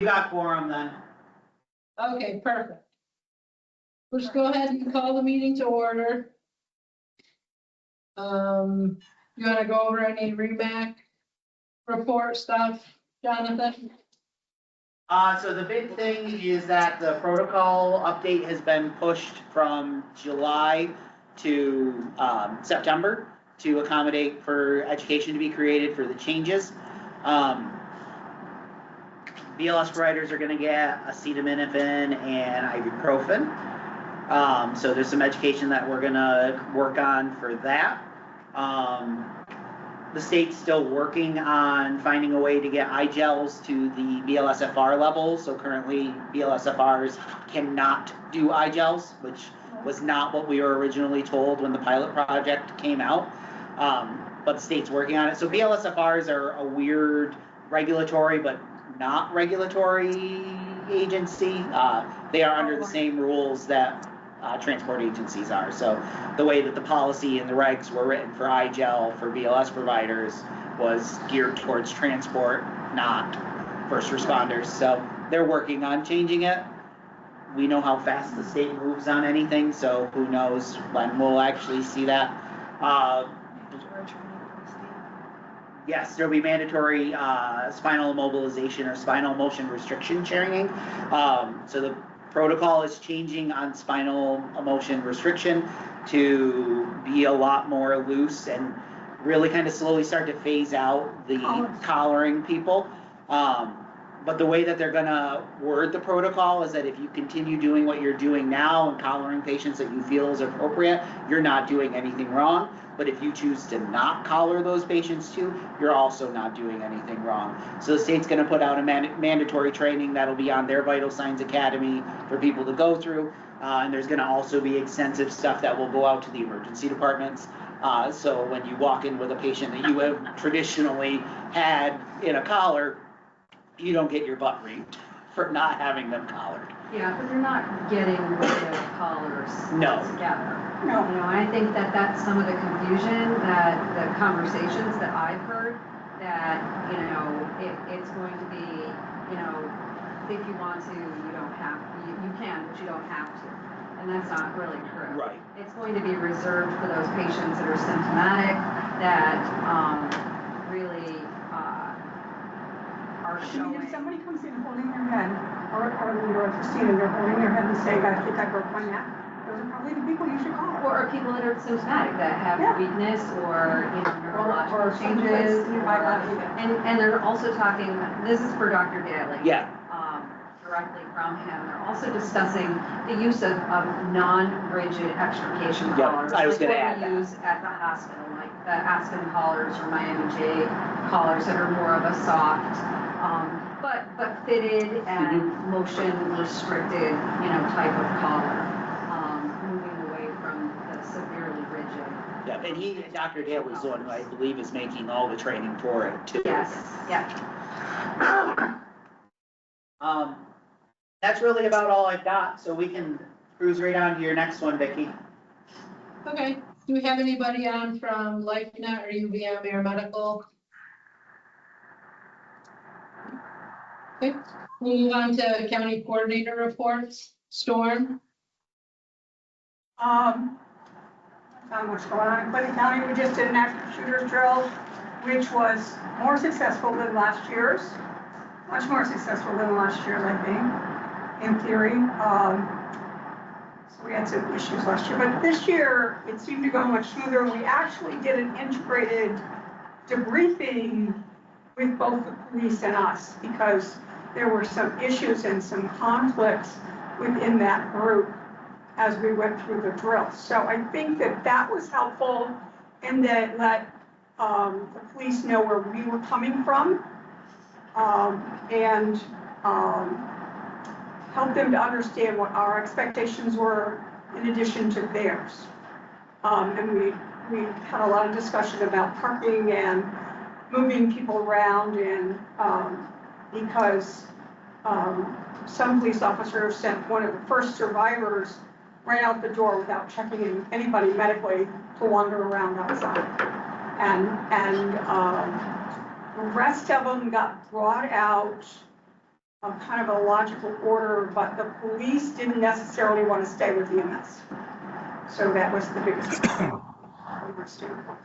got quorum then. Okay, perfect. Let's go ahead and call the meeting to order. You wanna go over any REMAC report stuff, Jonathan? So the big thing is that the protocol update has been pushed from July to September to accommodate for education to be created for the changes. BLS providers are gonna get acetaminophen and ibuprofen. So there's some education that we're gonna work on for that. The state's still working on finding a way to get iGels to the BLSFR level. So currently BLSFRs cannot do iGels, which was not what we were originally told when the pilot project came out. But the state's working on it. So BLSFRs are a weird regulatory, but not regulatory agency. They are under the same rules that transport agencies are. So the way that the policy and the regs were written for iGel for BLS providers was geared towards transport, not first responders. So they're working on changing it. We know how fast the state moves on anything, so who knows when we'll actually see that. Yes, there'll be mandatory spinal immobilization or spinal motion restriction training. So the protocol is changing on spinal motion restriction to be a lot more loose and really kind of slowly start to phase out the collaring people. But the way that they're gonna word the protocol is that if you continue doing what you're doing now and collaring patients that you feel is appropriate, you're not doing anything wrong. But if you choose to not collar those patients too, you're also not doing anything wrong. So the state's gonna put out a mandatory training that'll be on their Vital Signs Academy for people to go through. And there's gonna also be extensive stuff that will go out to the emergency departments. So when you walk in with a patient that you have traditionally had in a collar, you don't get your butt raped for not having them collared. Yeah, but you're not getting rid of collars together. No. You know, I think that that's some of the confusion that the conversations that I've heard that, you know, it's going to be, you know, if you want to, you don't have, you can, but you don't have to. And that's not really true. Right. It's going to be reserved for those patients that are symptomatic, that really are showing. I mean, if somebody comes in holding their head, or you're Christine and they're holding their head and say, "I think I broke my neck," those are probably the people you should call. Or people that are symptomatic that have weakness or, you know, neurological or changes. And they're also talking, this is for Dr. Daly. Yeah. Directly from him. They're also discussing the use of non-rigid extrication collars. I was going to add that. Use at the hospital, like the Aspen collars or Miami J collars that are more of a soft, but fitted and motion restricted, you know, type of collar, moving away from the severely rigid. Yeah, and Dr. Daly's the one who I believe is making all the training for it too. Yes, yeah. That's really about all I've got, so we can cruise right on to your next one, Vicki. Okay, do we have anybody on from LifeNet or UVM Air Medical? Okay, we'll move on to county coordinator reports. Storm? Not much going on in Clinton County. We just did an active shooters drill, which was more successful than last year's. Much more successful than last year's, I think, in theory. So we had some issues last year, but this year it seemed to go much smoother. We actually did an integrated debriefing with both the police and us because there were some issues and some conflicts within that group as we went through the drill. So I think that that was helpful and that let the police know where we were coming from and help them to understand what our expectations were in addition to theirs. And we had a lot of discussion about parking and moving people around and because some police officers sent one of the first survivors right out the door without checking anybody medically to wander around outside. And the rest of them got brought out kind of a logical order, but the police didn't necessarily want to stay with EMS. So that was the biggest from our standpoint.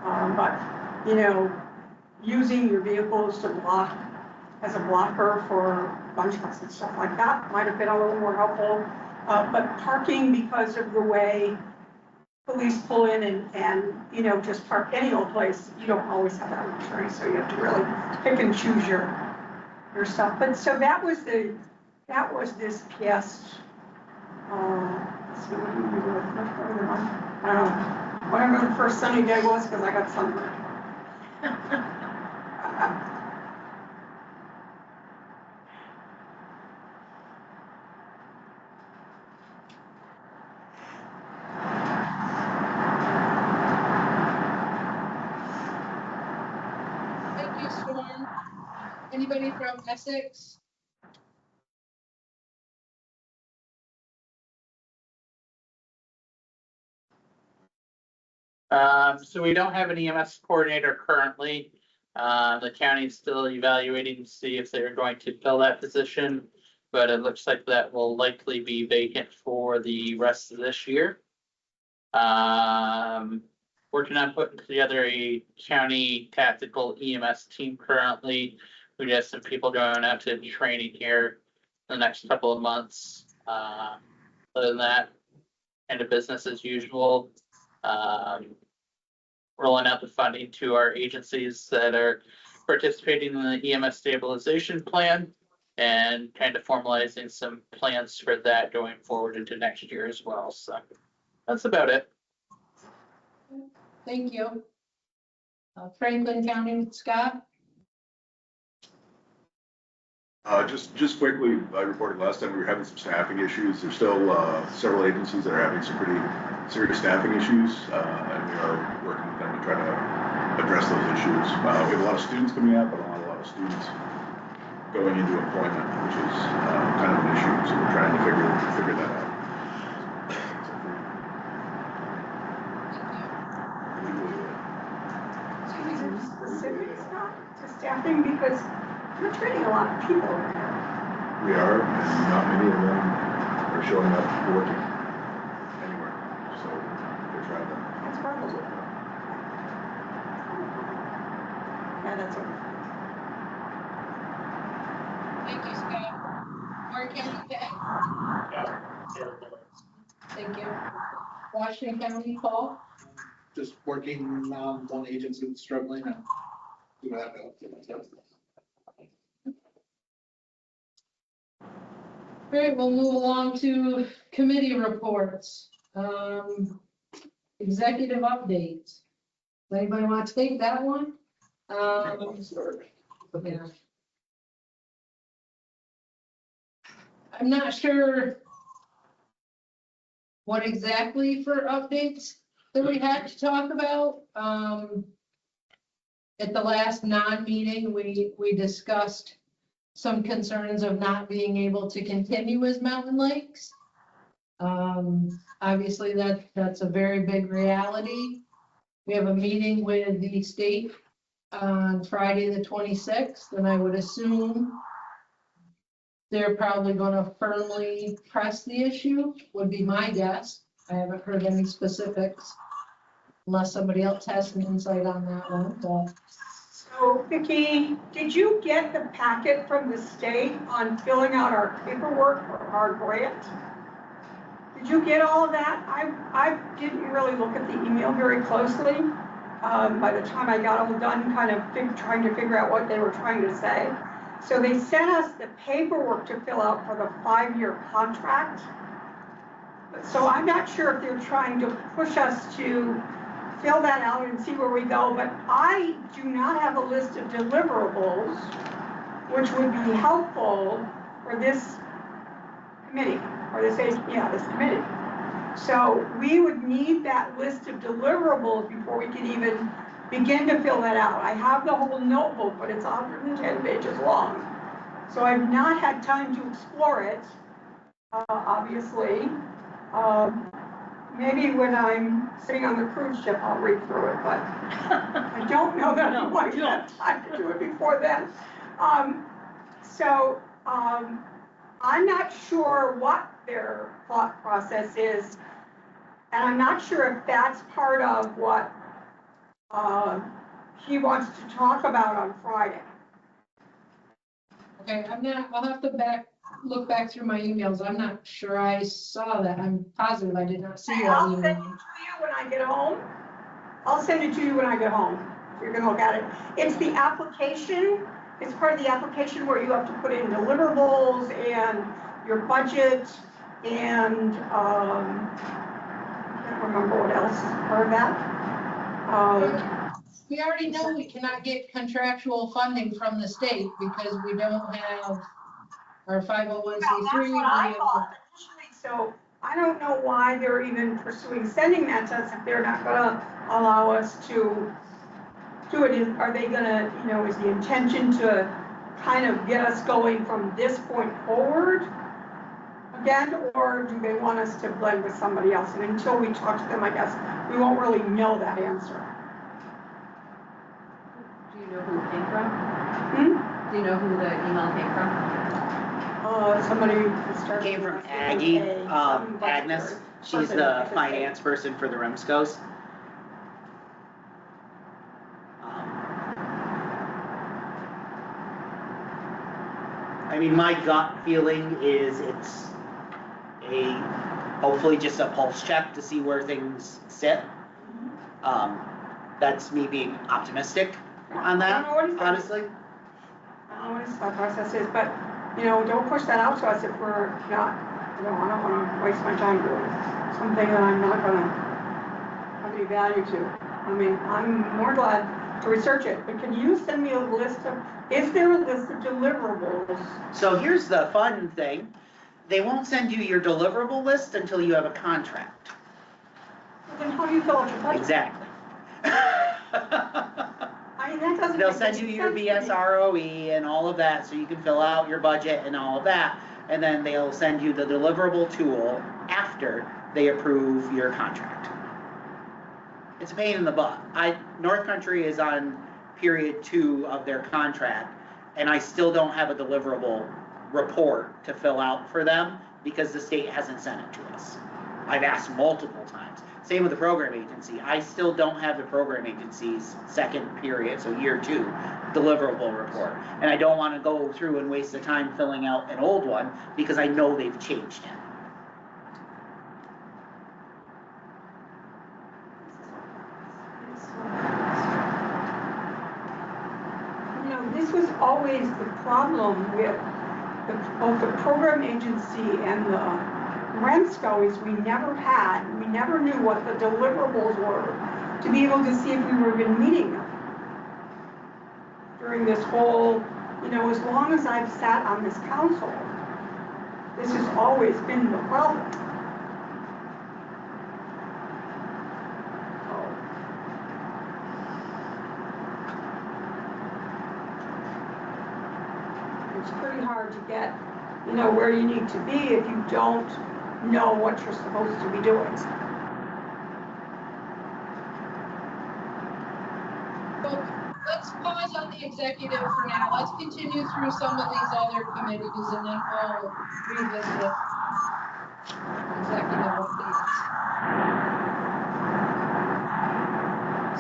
But, you know, using your vehicles to block as a blocker for gunshots and stuff like that might have been a little more helpful. But parking, because of the way police pull in and you know, just park any old place, you don't always have that luxury, so you have to really pick and choose your stuff. But so that was this PS. Let's see, what do we do with much better than I don't know. Whatever the first sunny day was, because I got sunburned. Thank you, Storm. Anybody from Essex? So we don't have an EMS coordinator currently. The county's still evaluating to see if they're going to fill that position, but it looks like that will likely be vacant for the rest of this year. Working on putting together a county tactical EMS team currently. We have some people going out to training here the next couple of months. Other than that, kind of business as usual. Rolling out the funding to our agencies that are participating in the EMS stabilization plan and kind of formalizing some plans for that going forward into next year as well. So that's about it. Thank you. Franklin County, Scott? Just quickly, I reported last time we were having some staffing issues. There's still several agencies that are having some pretty serious staffing issues, and we are working with them to try to address those issues. We have a lot of students coming out, but a lot of students going into employment, which is kind of an issue. So we're trying to figure that out. Specifics not to staffing, because we're training a lot of people over here. We are, and not many of them are showing up working anywhere. So they're trying to. That's probably. Yeah, that's okay. Thank you, Scott. Warren County, Ted? Thank you. Washington County, Paul? Just working on one agency that's struggling and do that. All right, we'll move along to committee reports. Executive updates. Does anybody want to take that one? Yeah. I'm not sure what exactly for updates that we had to talk about. At the last non-meeting, we discussed some concerns of not being able to continue as Mountain Lakes. Obviously, that's a very big reality. We have a meeting with the state on Friday, the 26th, and I would assume they're probably going to firmly press the issue, would be my guess. I haven't heard any specifics, unless somebody else has some insight on that one. But. So Vicki, did you get the packet from the state on filling out our paperwork for our grant? Did you get all of that? I didn't really look at the email very closely. By the time I got all done, kind of trying to figure out what they were trying to say. So they sent us the paperwork to fill out for the 5-year contract. So I'm not sure if they're trying to push us to fill that out and see where we go, but I do not have a list of deliverables, which would be helpful for this committee, or this committee. So we would need that list of deliverables before we can even begin to fill that out. I have the whole notebook, but it's 110 pages long. So I've not had time to explore it, obviously. Maybe when I'm sitting on the cruise ship, I'll read through it, but I don't know that I'm going to have time to do it before then. So, I'm not sure what their thought process is, and I'm not sure if that's part of what, he wants to talk about on Friday. Okay, I'll have to look back through my emails. I'm not sure I saw that. I'm positive I did not see that I'll send it to email. you when I get home. I'll send it to you when I get home. You're gonna look at it. It's the application. It's part of the application where you have to put in deliverables and your budget and, I can't remember what else is part of that. We already know we cannot get contractual funding from the state because we don't have our 501c3. That's what I thought initially, so I don't know why they're even pursuing sending that to us if they're not gonna allow us to do it. Are they gonna, is the intention to kind of get us going from this point forward again, or do they want us to blend with somebody else? And until we talk to them, I guess, we won't really know that answer. Do you know who it came from? Hmm? Do you know who the email came from? Somebody who started. Came from Aggie, Agnes. She's the finance person for the REMSCOs. I mean, my gut feeling is it's hopefully just a pulse check to see where things sit. That's me being optimistic on that, honestly. I don't know what his thought process is, but, don't push that out to us if we're not, I don't want to waste my time doing something that I'm not going to have any value to. I mean, I'm more glad to research it, but can you send me a list is there a list of deliverables? So here's the fun thing. They won't send you your deliverable list until you have a contract. Well, then how do you fill out your budget? Exactly. I mean, that doesn't. They'll send you your BSROE and all of that so you can fill out your budget and all of that. And then they'll send you the deliverable tool after they approve your contract. It's a pain in the butt. North Country is on period 2 of their contract, and I still don't have a deliverable report to fill out for them because the state hasn't sent it to us. I've asked multiple times. Same with the program agency. I still don't have the program agency's second period, so year 2, deliverable report. And I don't want to go through and waste the time filling out an old one because I know they've changed it. This was always the problem with both the program agency and the REMSCO is we never knew what the deliverables were to be able to see if we were even meeting them. During this whole, as long as I've sat on this council, this has always been the problem. It's pretty hard to get, where you need to be if you don't know what you're supposed to be doing. Well, let's pause on the executive for now. Let's continue through some of these other committees and then we'll revisit executive updates.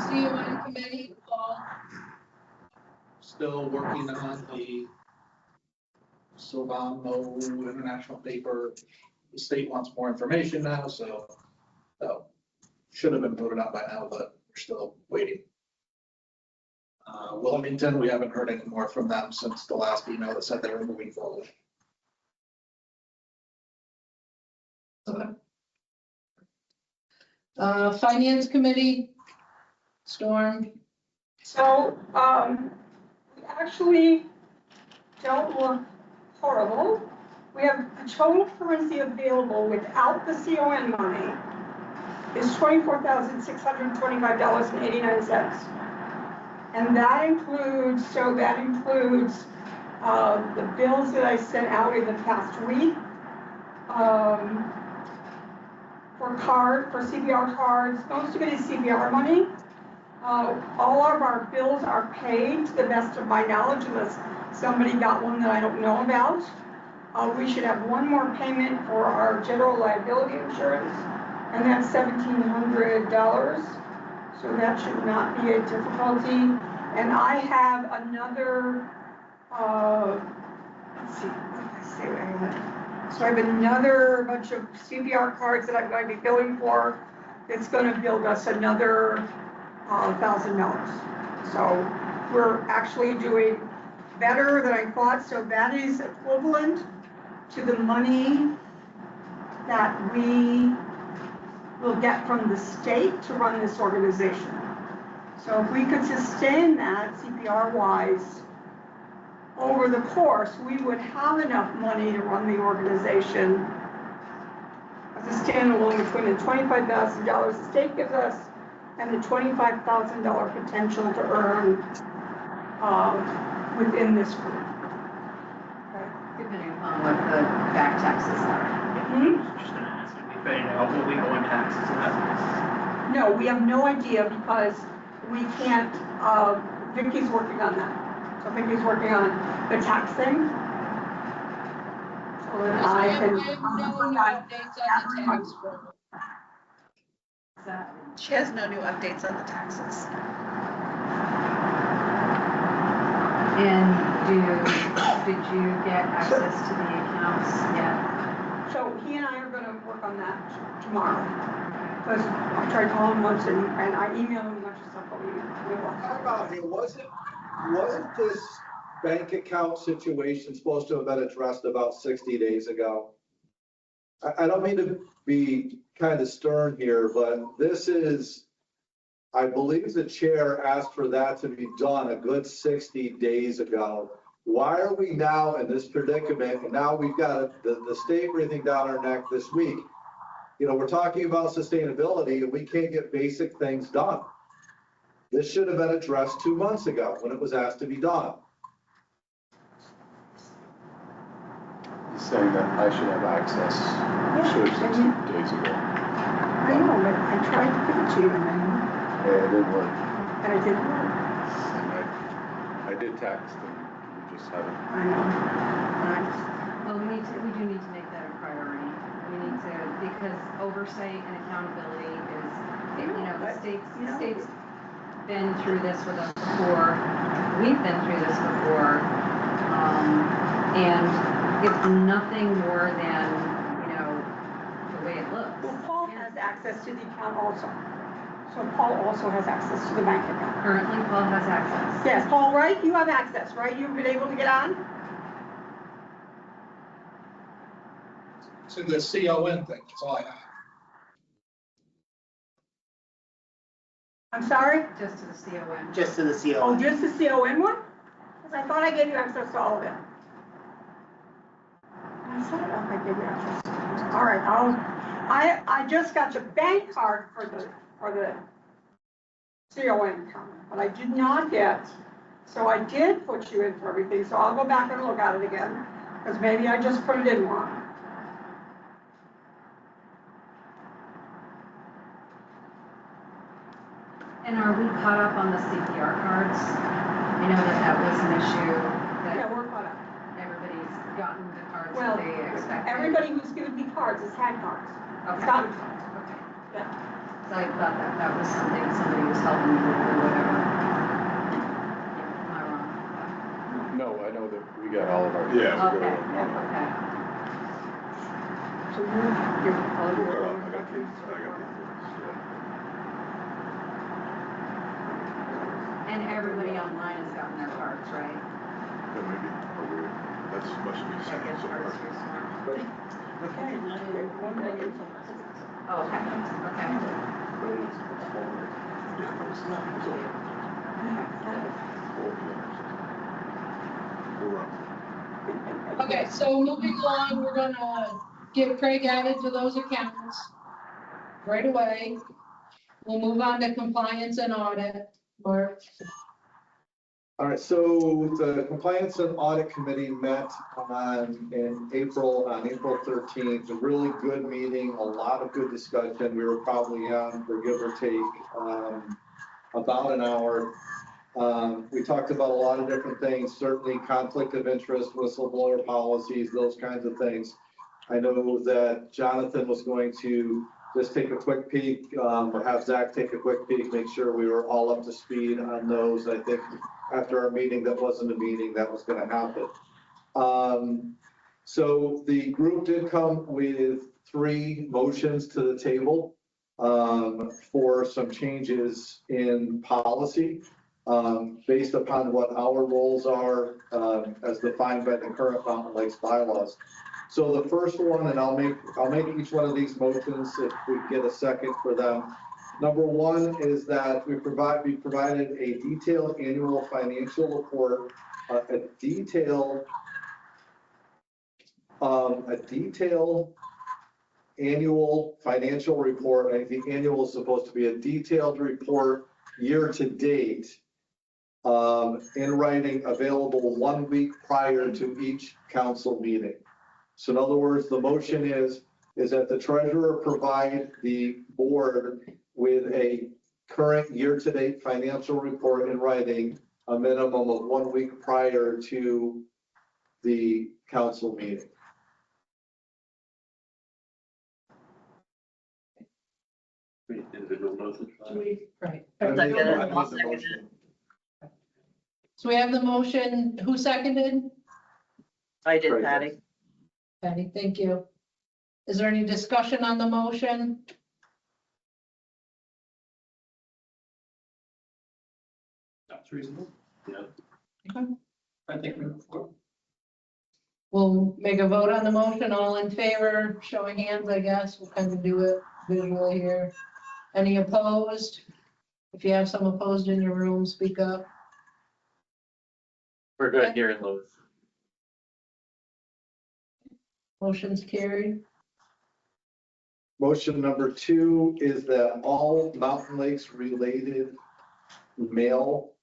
CON committee, Paul. Still working on the Silvano International paper. The state wants more information now, so should have been voted on by now, but we're still waiting. Wilmington, we haven't heard any more from them since the last email that said they were moving forward. Okay. Finance committee, Storm. So, we actually don't look horrible. We have the total currency available without the CON money is $24,625.89. And that includes the bills that I sent out in the past week, for CPR cards, most of it is CPR money. All of our bills are paid to the best of my knowledge, unless somebody got one that I don't know about. We should have one more payment for our general liability insurance, and that's $1,700. So that should not be a difficulty. And I have another, let's see, what did I say I had? So I have another bunch of CPR cards that I'm going to be billing for. It's going to build us another $1,000. So we're actually doing better than I thought. So that is equivalent to the money that we will get from the state to run this organization. So if we could sustain that CPR-wise over the course, we would have enough money to run the organization as a standalone between the $25,000 the state gives us and the $25,000 potential to earn within this group. Depending upon what the back taxes are. Just gonna ask, if we figured out what we owe in taxes and that. No, we have no idea because we can't, Vicky's working on that. So Vicky's working on the tax thing. So that I I have can. no new updates on the tax roll. She has no new updates on the taxes. And did you get access to the accounts yet? So he and I are gonna work on that tomorrow. Because I tried calling him once and I emailed him a bunch of stuff, but we will. How about here, wasn't this bank account situation supposed to have been addressed about 60 days ago? I don't mean to be kind of stern here, but this is, I believe the chair asked for that to be done a good 60 days ago. Why are we now in this predicament? And now we've got the state breathing down our neck this week. You know, we're talking about sustainability and we can't get basic things done. This should have been addressed 2 months ago when it was asked to be done. He's saying that I should have access, should have 60 days ago. I know, but I tried to give it to you and then, Yeah, it didn't work. and it didn't work. And I did text and we just haven't. I know. And I just, Well, we do need to make that a priority. We need to, because oversight and accountability is, the state's been through this with us before. We've been through this before. And it's nothing more than, the way it looks. well, Paul has access to the account also. So Paul also has access to the bank account. Currently, Paul has access. Yes, Paul, right? You have access, right? You've been able to get on? To the CON thing, that's all I have. I'm sorry? Just to the CON. Just to the Oh, CO. just the CON one? Because I thought I gave you access to all of it. I said, oh, I gave you access. All right, I just got the bank card for the CON account, but I did not get, so I did put you in for everything, so I'll go back and look at it again, because maybe I just put it in wrong. And are we caught up on the CPR cards? I know that was an issue, Yeah, that we're caught up. everybody's gotten the cards Well, that they expected. everybody who's given me cards has had cards. Has Okay. gotten cards. Okay. Yeah. So I thought that was something somebody was helping me with or whatever. Am I wrong? No, I know that we got all of our. Okay, Yeah. okay. So you're all I your. got the reports, yeah. And everybody online has gotten their cards, right? Yeah, maybe, or we're, that's much to be I said guess so cards far. are smart. Okay. Oh, okay, okay. Yeah, no, it's not, it's over. We're on. Okay, so moving along, we're gonna get Craig added to those accounts right away. We'll move on to compliance and audit. Mark? All right, so the Compliance and Audit Committee met on April 13th, a really good meeting, a lot of good discussion. We were probably on, for give or take, about an hour. We talked about a lot of different things, certainly conflict of interest, whistleblower policies, those kinds of things. I know that Jonathan was going to just take a quick peek, or have Zach take a quick peek, make sure we were all up to speed on those. I think after our meeting, that wasn't a meeting, that was gonna happen. So the group did come with 3 motions to the table for some changes in policy based upon what our roles are as defined by the current Mountain Lakes bylaws. So the first one, and I'll make each one of these motions if we get a second for them. Number 1 is that we provided a detailed annual financial report, a detailed annual financial report. I think annual is supposed to be a detailed report year to date in writing, available 1 week prior to each council meeting. So in other words, the motion is that the treasurer provide the board with a current year-to-date financial report in writing, a minimum of 1 week prior to the council meeting. Right. I need Second. the motion. So we have the motion, who seconded? I did, Great. Patty. Patty, thank you. Is there any discussion on the motion? That's reasonable. Yeah. Okay. I think we move forward. We'll make a vote on the motion, all in favor, showing hands, I guess, we'll kind of do it visually here. Any opposed? If you have some opposed in your room, speak up. We're good here in Louis. Motion's carried. Motion number 2 is that all Mountain Lakes related mail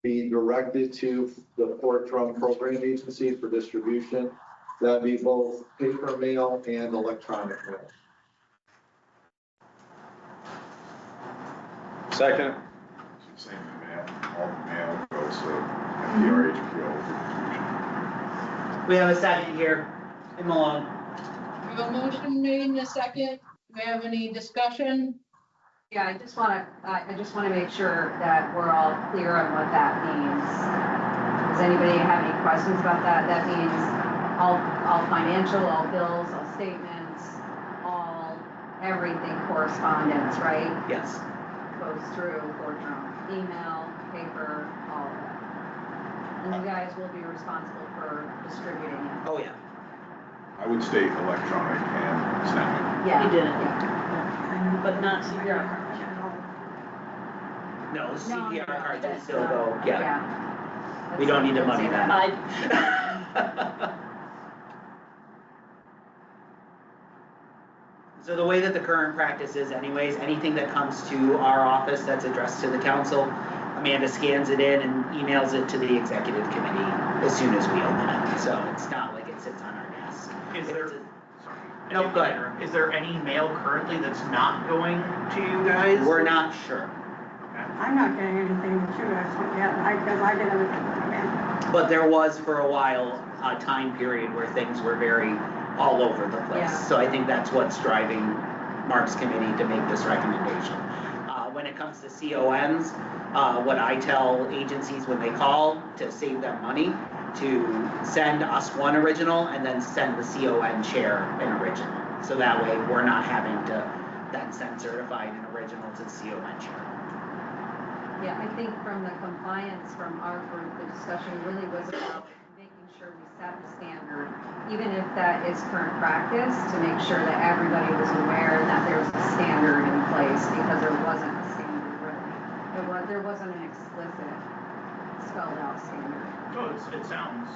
be directed to the Fort Drum Program Agency for distribution. That'd be both paper mail and electronic mail. Second. Same mail, all the mail goes to FDRHPO for distribution. We have a second here. Hey, Malone. We have a motion made in a second. Do we have any discussion? Yeah, I just wanna make sure that we're all clear on what that means. Does anybody have any questions about that? That means all financial, all bills, all statements, everything correspondence, right? Yes. Goes through Fort Drum, email, paper, all of that. And you guys will be responsible for distributing it. Oh, yeah. I would state electronic and snapping. Yeah. You did it. Yeah. But not CPR. No, No, CPR no, cards will that's still not- go, yeah. Yeah. We don't need to money that. I, So the way that the current practice is anyways, anything that comes to our office that's addressed to the council, Amanda scans it in and emails it to the executive committee as soon as we open it. So it's not like it sits on our desk. Is If there, it's sorry. No, go ahead. Is there any mail currently that's not going to you guys? We're not sure, I'm not getting anything that you guys want yet, because I get everything from him. but there was for a while a time period where things were very all over the place. Yeah. So I think that's what's driving Mark's committee to make this recommendation. When it comes to CONs, what I tell agencies when they call to save them money, to send us one original and then send the CON chair an original. So that way we're not having to then send certified an original to the CON chair. Yeah, I think from the compliance from our group, the discussion really was about making sure we set the standard, even if that is current practice, to make sure that everybody was aware that there's a standard in place, because there wasn't a standard really. There wasn't an explicit spelled out standard. No, it sounds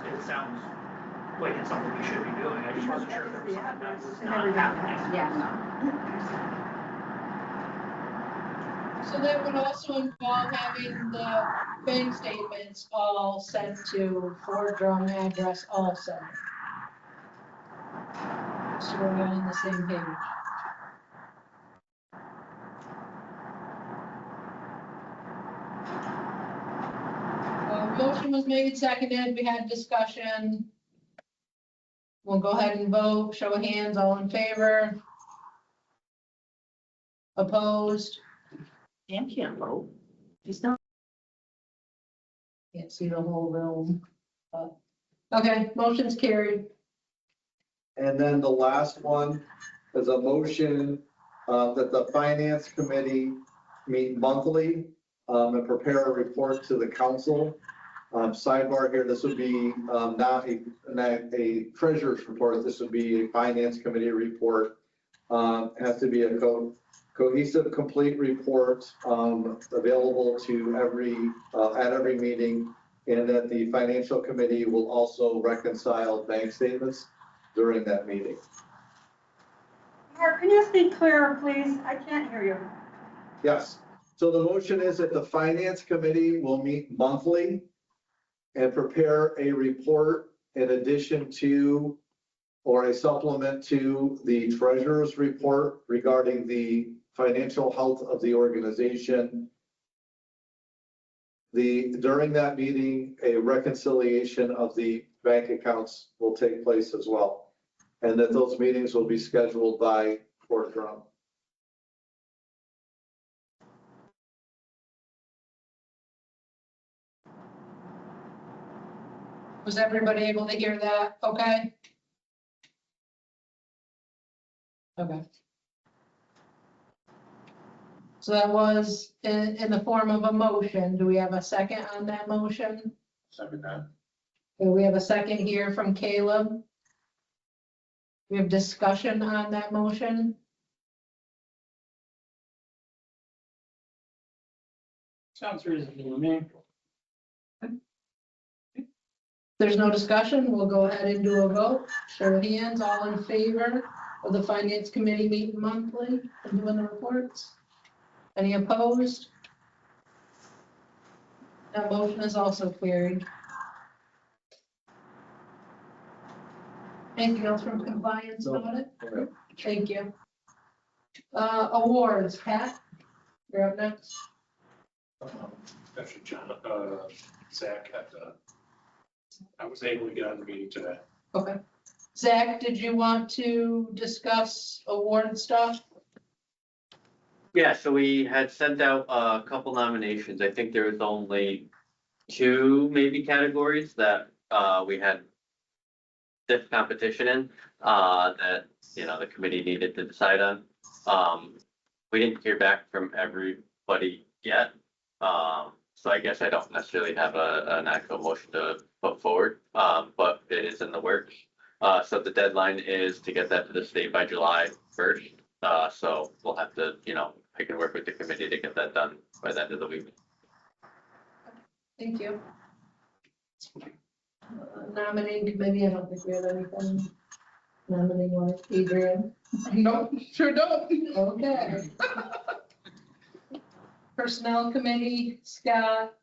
like it's something we should be doing. I just wasn't sure if there was something that was not happening. Yeah, no. So that would also involve having the bank statements all sent to Fort Drum address also. So we're all on the same page. motion was made, seconded, we had discussion. We'll go ahead and vote, show of hands, all in favor? Opposed? Dan can't vote. He's not. Can't see the whole room. Okay, motion's carried. And then the last one is a motion that the finance committee meet monthly and prepare a report to the council. Sidebar here, this would be not a treasurer's report, this would be a finance committee report. Has to be a cohesive, complete report available to at every meeting, and that the financial committee will also reconcile bank statements during that meeting. Mark, can you speak clearer, please? I can't hear you. Yes, so the motion is that the finance committee will meet monthly and prepare a report in addition to or a supplement to the treasurer's report regarding the financial health of the organization. During that meeting, a reconciliation of the bank accounts will take place as well. And that those meetings will be scheduled by Fort Drum. Was everybody able to hear that? Okay? Okay. So that was in the form of a motion. Do we have a second on that motion? Second that. Okay, we have a second here from Caleb. We have discussion on that motion. Sounds reasonable to me. There's no discussion. We'll go ahead and do a vote. Show of hands, all in favor of the finance committee meeting monthly and doing the reports? Any opposed? That motion is also carried. Anything else from compliance No. audit? Okay. Thank you. Awards, Pat, you're up next. Actually, John, Zach I was able to get on the meeting today. Okay. Zach, did you want to discuss award stuff? Yeah, so we had sent out a couple nominations. I think there was only 2 maybe categories that we had stiff competition in that, the committee needed to decide on. We didn't hear back from everybody yet. So I guess I don't necessarily have an actual motion to put forward, but it is in the works. So the deadline is to get that to the state by July 1st. So we'll have to, I can work with the committee to get that done by the end of the week. Thank you. Nominating committee, I don't think we have anything. Nominating like Adrian. Nope, sure don't. Okay. Personnel committee, Scott,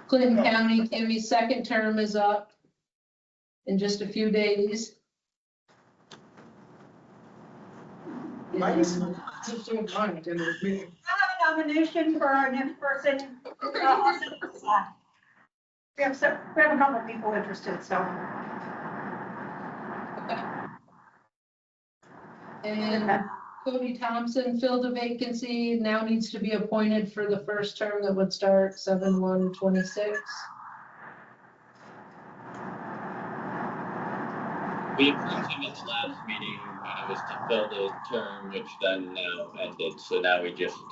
Clinton County, Tammy's second term is up in just a few days. Nice. Just so mine at the end of this meeting. I have a nomination for our next person. We have a couple of people interested, so. And Cody Thompson filled a vacancy, now needs to be appointed for the first term that would start 7/1/26. We approved him at the last meeting, it was to fill the term, which then now ended, so now we just,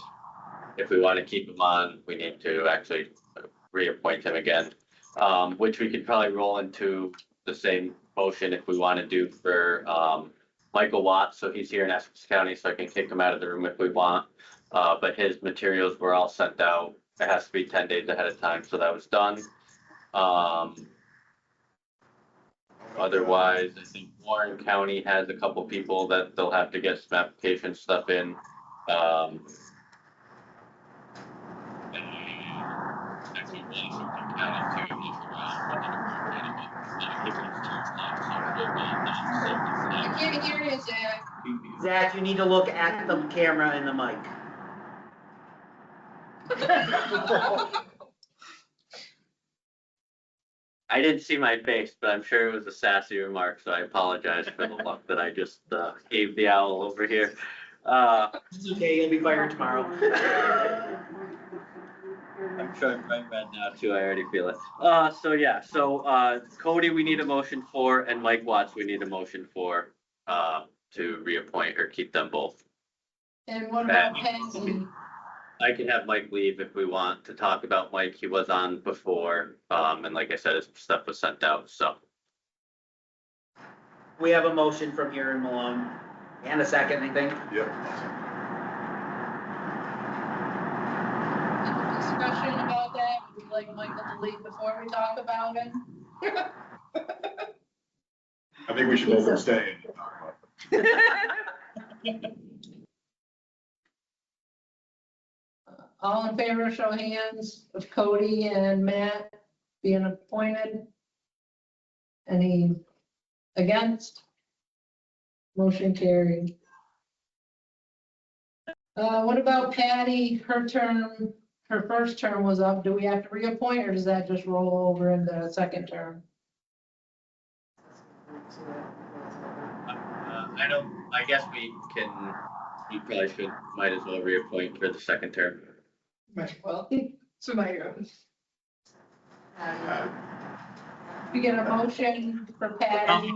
if we want to keep him on, we need to actually reappoint him again. Which we could probably roll into the same motion if we want to do for, Michael Watts, so he's here in Essex County, so I can kick him out of the room if we want. But his materials were all sent out, it has to be 10 days ahead of time, so that was done. Otherwise, I think Warren County has a couple people that they'll have to get some application stuff in. Actually, Washington County too, if I can't hear you, Zach. Zach, you need to look at the camera and the mic. I didn't see my face, but I'm sure it was a sassy remark, so I apologize for the look that I just gave the owl over here. It's okay, you'll be fired tomorrow. I'm showing bright red now too, I already feel it. So yeah, Cody, we need a motion for, and Mike Watts, we need a motion for, to reappoint or keep them both. And what about Patsy? I can have Mike leave if we want to talk about Mike. He was on before, and like I said, his stuff was sent out, so. We have a motion from here in Malone. And a second, I think. Yep. Discussion about that, would you like Michael to leave before we talk about it? I think we should both stay and talk about it. All in favor, show hands of Cody and Matt being appointed. Any against? Motion carried. What about Patty? Her term, her first term was up. Do we have to reappoint or does that just roll over into the second term? I guess we probably might as well reappoint for the second term. Well, so my own. We get a motion for Patty.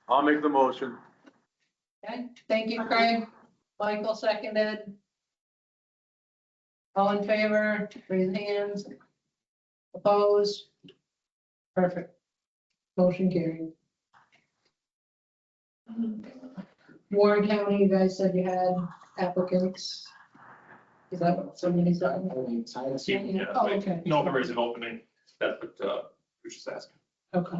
I'll make the motion. Okay, thank you, Craig. Michael seconded. All in favor, raise hands. Opposed? Perfect. Motion carried. Warren County, you guys said you had applicants. Is that what somebody said? Yeah, Oh, okay. No, there is an opening. That's what, we're just asking. Okay.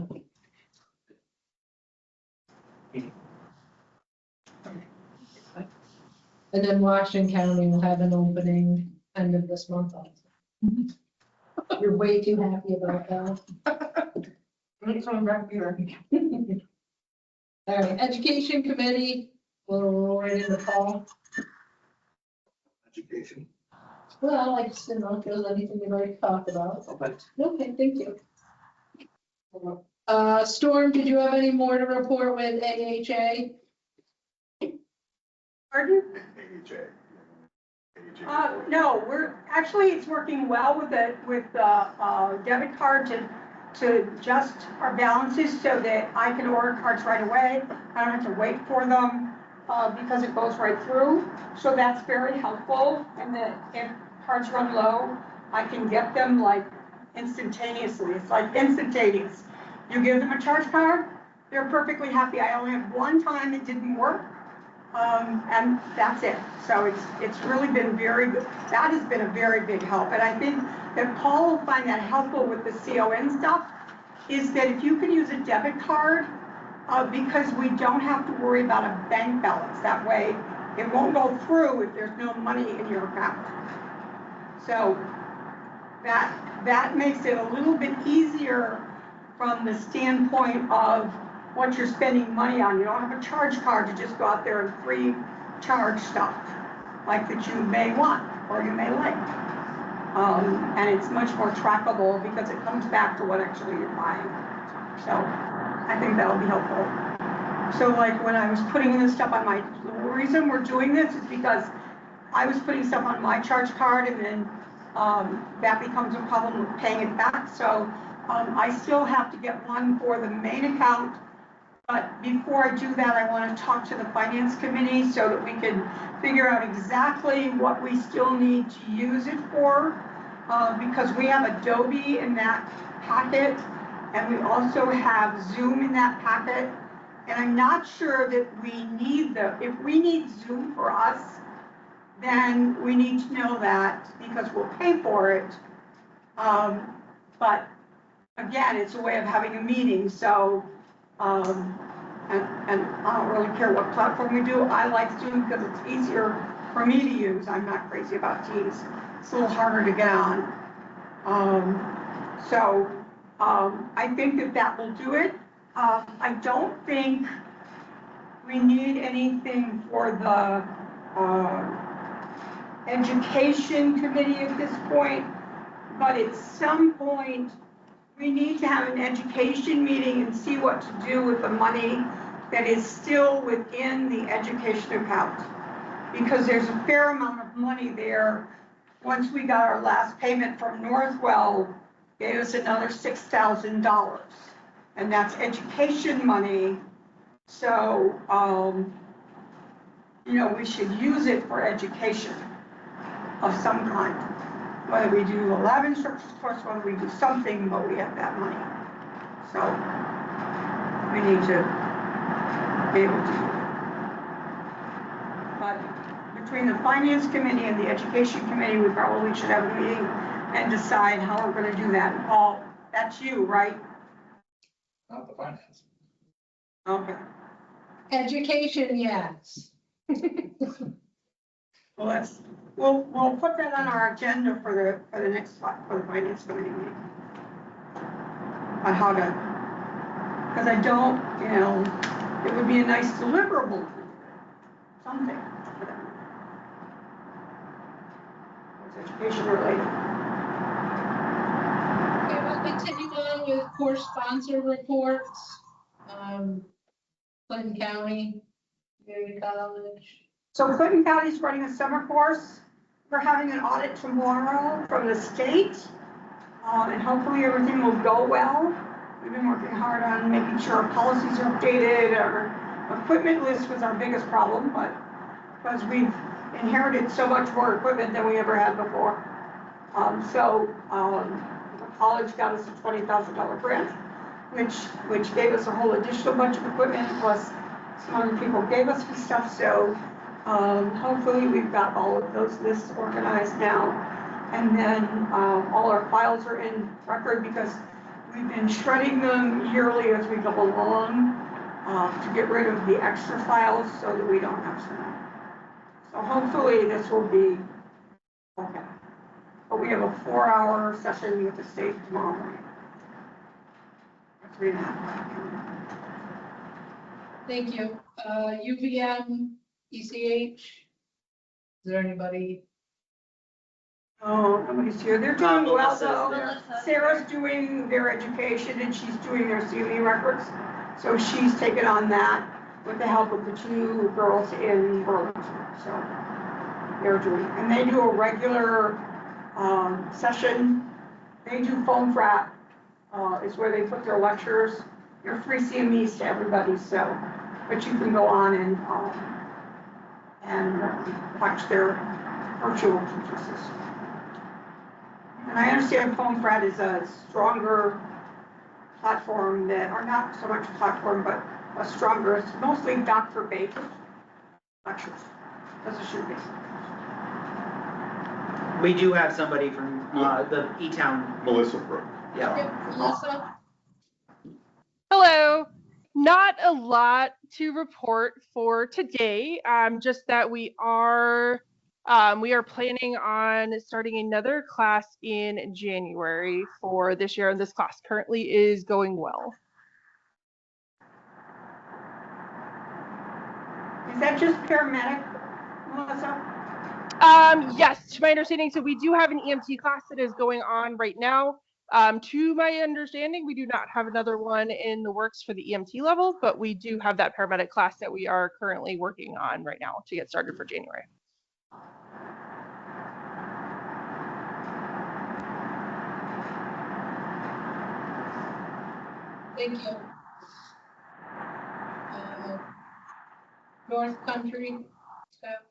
And then Washington County will have an opening end of this month also. You're way too happy about that. I'm coming back here. All right, Education Committee, we'll roll right into Paul. Education. Well, I just didn't know if there was anything you'd like to talk about. Okay, thank you. Storm, did you have any more to report with AHA? Pardon? AHA. No, it's working well with the debit card to adjust our balances so that I can order cards right away. I don't have to wait for them, because it goes right through. So that's very helpful, and that if cards run low, I can get them like instantaneously. It's like instantaneous. You give them a charge card, they're perfectly happy. I only have one time it didn't work. And that's it. So it's really been very good. That has been a very big help. And I think that Paul will find that helpful with the CON stuff, is that if you can use a debit card, because we don't have to worry about a bank balance. That way it won't go through if there's no money in your account. So that makes it a little bit easier from the standpoint of what you're spending money on. You don't have a charge card to just go out there and free charge stuff like that you may want or you may like. And it's much more trackable because it comes back to what actually you're buying. So I think that'll be helpful. So like when I was putting this stuff on the reason we're doing this is because I was putting stuff on my charge card and then that becomes a problem with paying it back. So I still have to get one for the main account. But before I do that, I want to talk to the finance committee so that we can figure out exactly what we still need to use it for. Because we have Adobe in that packet, and we also have Zoom in that packet. And I'm not sure that we need if we need Zoom for us, then we need to know that because we'll pay for it. But again, it's a way of having a meeting, so and I don't really care what platform we do. I like Zoom because it's easier for me to use. I'm not crazy about Teams. It's a little harder to get on. I think that will do it. I don't think we need anything for the education committee at this point, but at some point we need to have an education meeting and see what to do with the money that is still within the education account. Because there's a fair amount of money there. Once we got our last payment from Northwell, gave us another $6,000. And that's education money. So, you know, we should use it for education of some kind. Whether we do a lab instructions course, whether we do something, but we have that money. So we need to be able to do it. But between the finance committee and the education committee, we probably should have a meeting and decide how we're going to do that. Paul, that's you, right? Not the finance. Okay. Education, yes. Well, we'll put that on our agenda for the next for the finance committee meeting. On how to, because I don't, you know, it would be a nice deliverable, something for them. It's education related. Okay, we'll continue on with core sponsor reports. Clinton County, Community College. So Clinton County's running a summer course. We're having an audit tomorrow from the state, and hopefully everything will go well. We've been working hard on making sure our policies are updated. Our equipment list was our biggest problem, but because we've inherited so much more equipment than we ever had before. The college got us a $20,000 grant, which gave us a whole additional bunch of equipment, plus some other people gave us some stuff. So hopefully we've got all of those lists organized now. And then all our files are in record because we've been shredding them yearly as we go along to get rid of the extra files so that we don't have some. So hopefully this will be okay. But we have a 4-hour session with the state tomorrow morning. 3.5. Thank you. UVM, ECH. Is there anybody? Oh, nobody's here. They're doing well Melissa's though. there. Sarah's doing their education and she's doing their CME records. So she's taken on that with the help of the 2 girls in Burlington. So they're doing, and they do a regular session. They do phone frat, is where they put their lectures. They're free CMEs to everybody, so, but you can go on and watch their virtual conferences. And I understand phone frat is a stronger platform that, or not so much a platform, but a stronger, it's mostly doctor-based lectures, as it should be. We do have somebody from the E-Town. Melissa Brooke. Yeah. Yep, Melissa? Hello. Not a lot to report for today. Just that we are planning on starting another class in January for this year, and this class currently is going well. Is that just paramedic, Melissa? Yes, to my understanding, so we do have an EMT class that is going on right now. To my understanding, we do not have another one in the works for the EMT level, but we do have that paramedic class that we are currently working on right now to get started for January. Thank you. North Country, staff.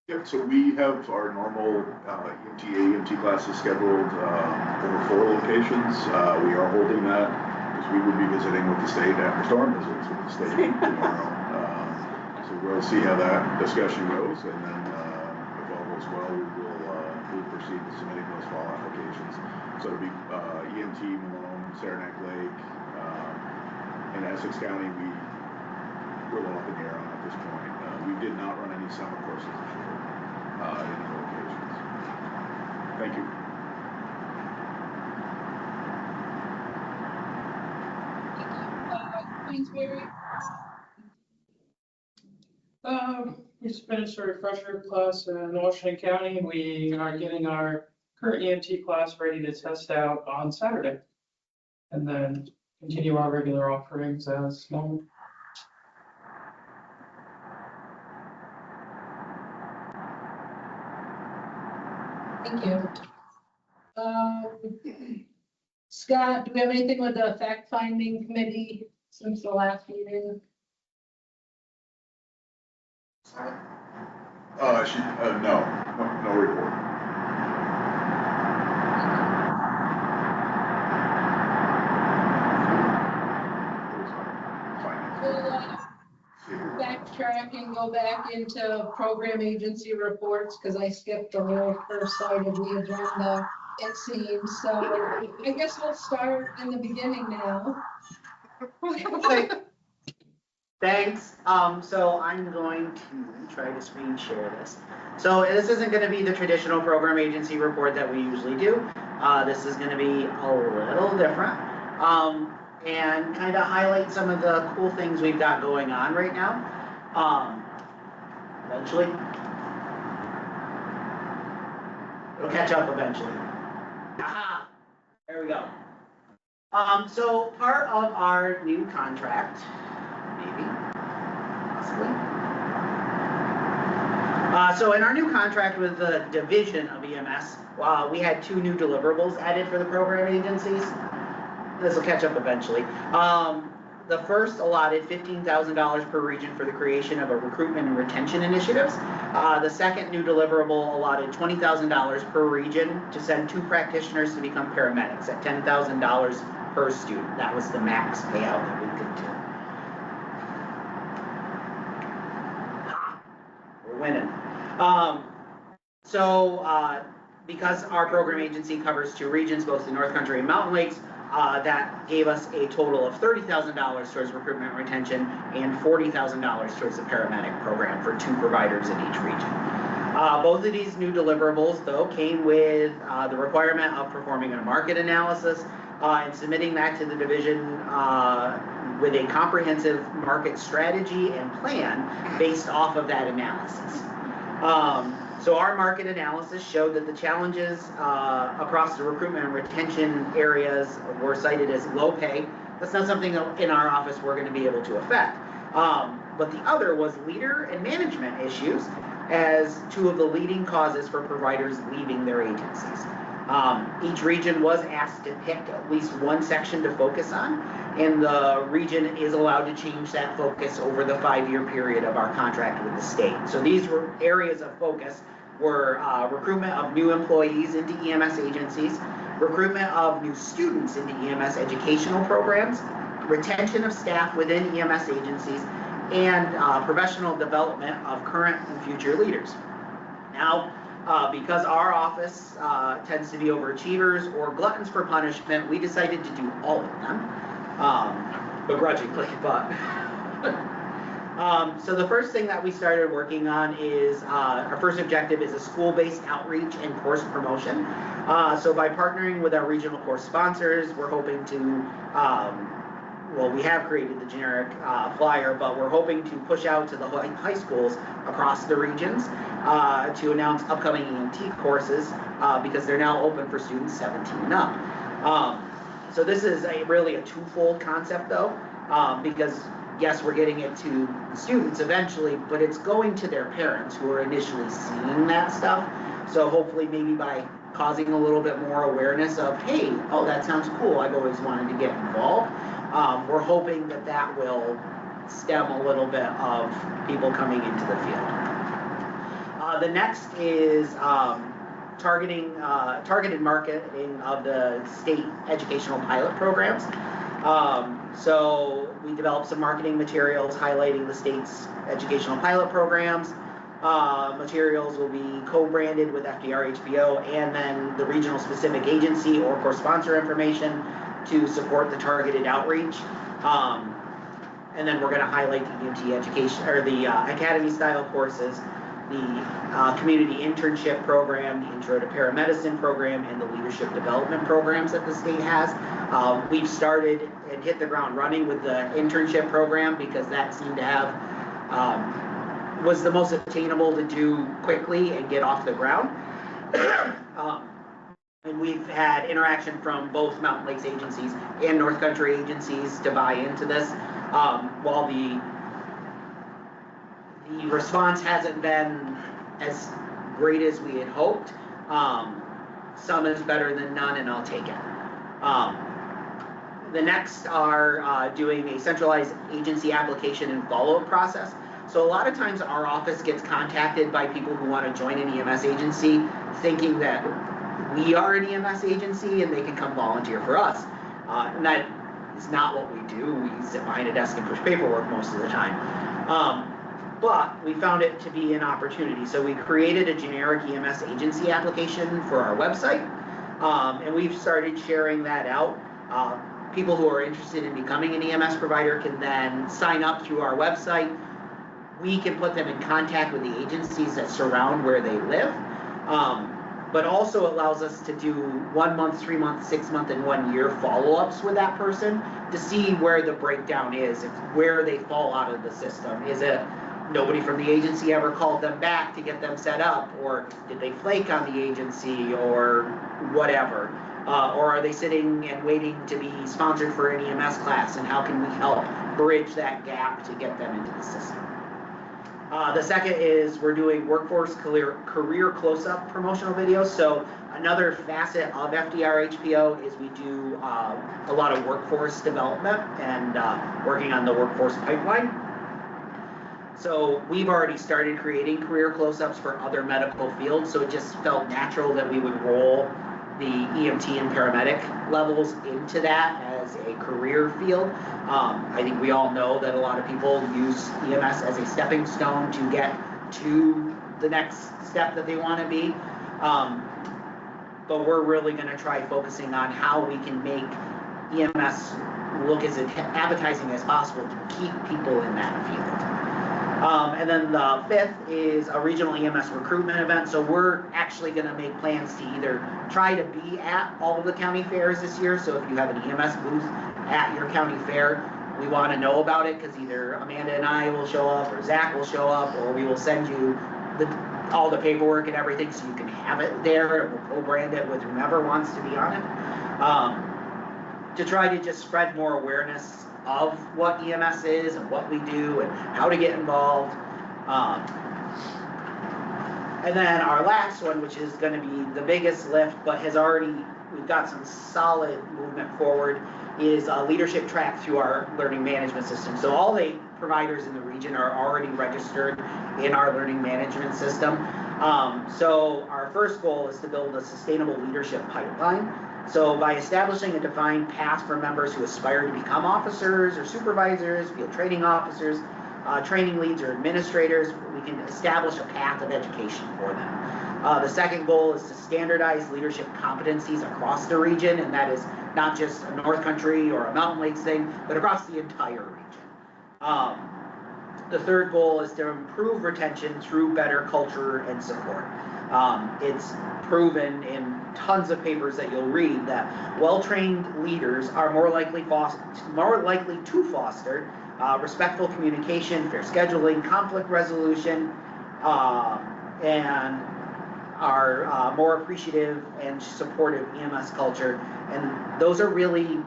Yep, so we have our normal EMT classes scheduled over 4 locations. We are holding that because we would be visiting with the state after storm visits with the state tomorrow. So we'll see how that discussion goes, and then if all goes well, we'll proceed with submitting those fall applications. So it'll be EMT, Malone, Saranac Lake, in Essex County. We're a little up in the air on at this point. We did not run any summer courses this year. In the locations. Thank you. Queensbury. We just finished a refresher class in Washington County. We are getting our current EMT class ready to test out on Saturday. And then continue our regular offerings as normal. Thank you. Scott, do we have anything with the fact-finding committee since the last meeting? No report. Backtrack and go back into program agency reports, because I skipped the whole first slide of the agenda, it seems. So I guess we'll start in the beginning now. Okay. Thanks. So I'm going to try to screen share this. So this isn't going to be the traditional program agency report that we usually do. This is going to be a little different. And kind of highlight some of the cool things we've got going on right now. Eventually. It'll catch up eventually. Aha! There we go. So part of our new contract, maybe, possibly. So in our new contract with the division of EMS, we had 2 new deliverables added for the program agencies. This will catch up eventually. The first allotted $15,000 per region for the creation of a recruitment and retention initiatives. The second new deliverable allotted $20,000 per region to send 2 practitioners to become paramedics at $10,000 per student. That was the max payout that we could do. We're winning. Because our program agency covers 2 regions, both the North Country and Mountain Lakes, that gave us a total of $30,000 towards recruitment and retention and $40,000 towards the paramedic program for 2 providers in each region. Both of these new deliverables, though, came with the requirement of performing a market analysis and submitting that to the division with a comprehensive market strategy and plan based off of that analysis. So our market analysis showed that the challenges across the recruitment and retention areas were cited as low pay. That's not something in our office we're going to be able to affect. But the other was leader and management issues as 2 of the leading causes for providers leaving their agencies. Each region was asked to pick at least 1 section to focus on, and the region is allowed to change that focus over the 5-year period of our contract with the state. So these were areas of focus were recruitment of new employees into EMS agencies, recruitment of new students into EMS educational programs, retention of staff within EMS agencies, and professional development of current and future leaders. Now, because our office tends to be overachievers or gluttons for punishment, we decided to do all of them, begrudgingly, but. So the first thing that we started working on is, our first objective is a school-based outreach and course promotion. So by partnering with our regional course sponsors, we're hoping to, we have created the generic flyer, but we're hoping to push out to the high schools across the regions to announce upcoming EMT courses because they're now open for students 17 and up. So this is really a twofold concept though, because yes, we're getting it to students eventually, but it's going to their parents who are initially seeing that stuff. So hopefully maybe by causing a little bit more awareness of, hey, oh, that sounds cool, I've always wanted to get involved. We're hoping that that will stem a little bit of people coming into the field. The next is targeted marketing of the state educational pilot programs. So we developed some marketing materials highlighting the state's educational pilot programs. Materials will be co-branded with FDRHPO and then the regional specific agency or course sponsor information to support the targeted outreach. And then we're going to highlight the EMT education or the academy style courses, the community internship program, the intro to paramedicine program, and the leadership development programs that the state has. We've started and hit the ground running with the internship program because that seemed to have, was the most attainable to do quickly and get off the ground. And we've had interaction from both Mountain Lakes agencies and North Country agencies to buy into this. While the response hasn't been as great as we had hoped, some is better than none, and I'll take it. The next are doing a centralized agency application and follow-up process. So a lot of times our office gets contacted by people who want to join an EMS agency thinking that we are an EMS agency and they can come volunteer for us. And that is not what we do. We sit behind a desk and push paperwork most of the time. But we found it to be an opportunity. So we created a generic EMS agency application for our website. And we've started sharing that out. People who are interested in becoming an EMS provider can then sign up through our website. We can put them in contact with the agencies that surround where they live. But also allows us to do 1 month, 3 month, 6 month, and 1 year follow-ups with that person to see where the breakdown is, where they fall out of the system. Is it nobody from the agency ever called them back to get them set up, or did they flake on the agency, or whatever? Or are they sitting and waiting to be sponsored for an EMS class, and how can we help bridge that gap to get them into the system? The second is we're doing workforce career close-up promotional videos. So another facet of FDRHPO is we do a lot of workforce development and working on the workforce pipeline. So we've already started creating career close-ups for other medical fields, so it just felt natural that we would roll the EMT and paramedic levels into that as a career field. I think we all know that a lot of people use EMS as a stepping stone to get to the next step that they want to be. But we're really going to try focusing on how we can make EMS look as appetizing as possible to keep people in that field. And then the fifth is a regional EMS recruitment event. So we're actually going to make plans to either try to be at all of the county fairs this year. So if you have an EMS booth at your county fair, we want to know about it, because either Amanda and I will show up, or Zach will show up, or we will send you all the paperwork and everything so you can have it there, and we'll co-brand it with whomever wants to be on it. To try to just spread more awareness of what EMS is and what we do and how to get involved. And then our last one, which is going to be the biggest lift, but we've got some solid movement forward, is a leadership track through our learning management system. So all the providers in the region are already registered in our learning management system. So our first goal is to build a sustainable leadership pipeline. So by establishing a defined path for members who aspire to become officers or supervisors, field training officers, training leads, or administrators, we can establish a path of education for them. The second goal is to standardize leadership competencies across the region, and that is not just a North Country or a Mountain Lakes thing, but across the entire region. The third goal is to improve retention through better culture and support. It's proven in tons of papers that you'll read that well-trained leaders are more likely to foster respectful communication, fair scheduling, conflict resolution, and are more appreciative and supportive EMS culture. And those are really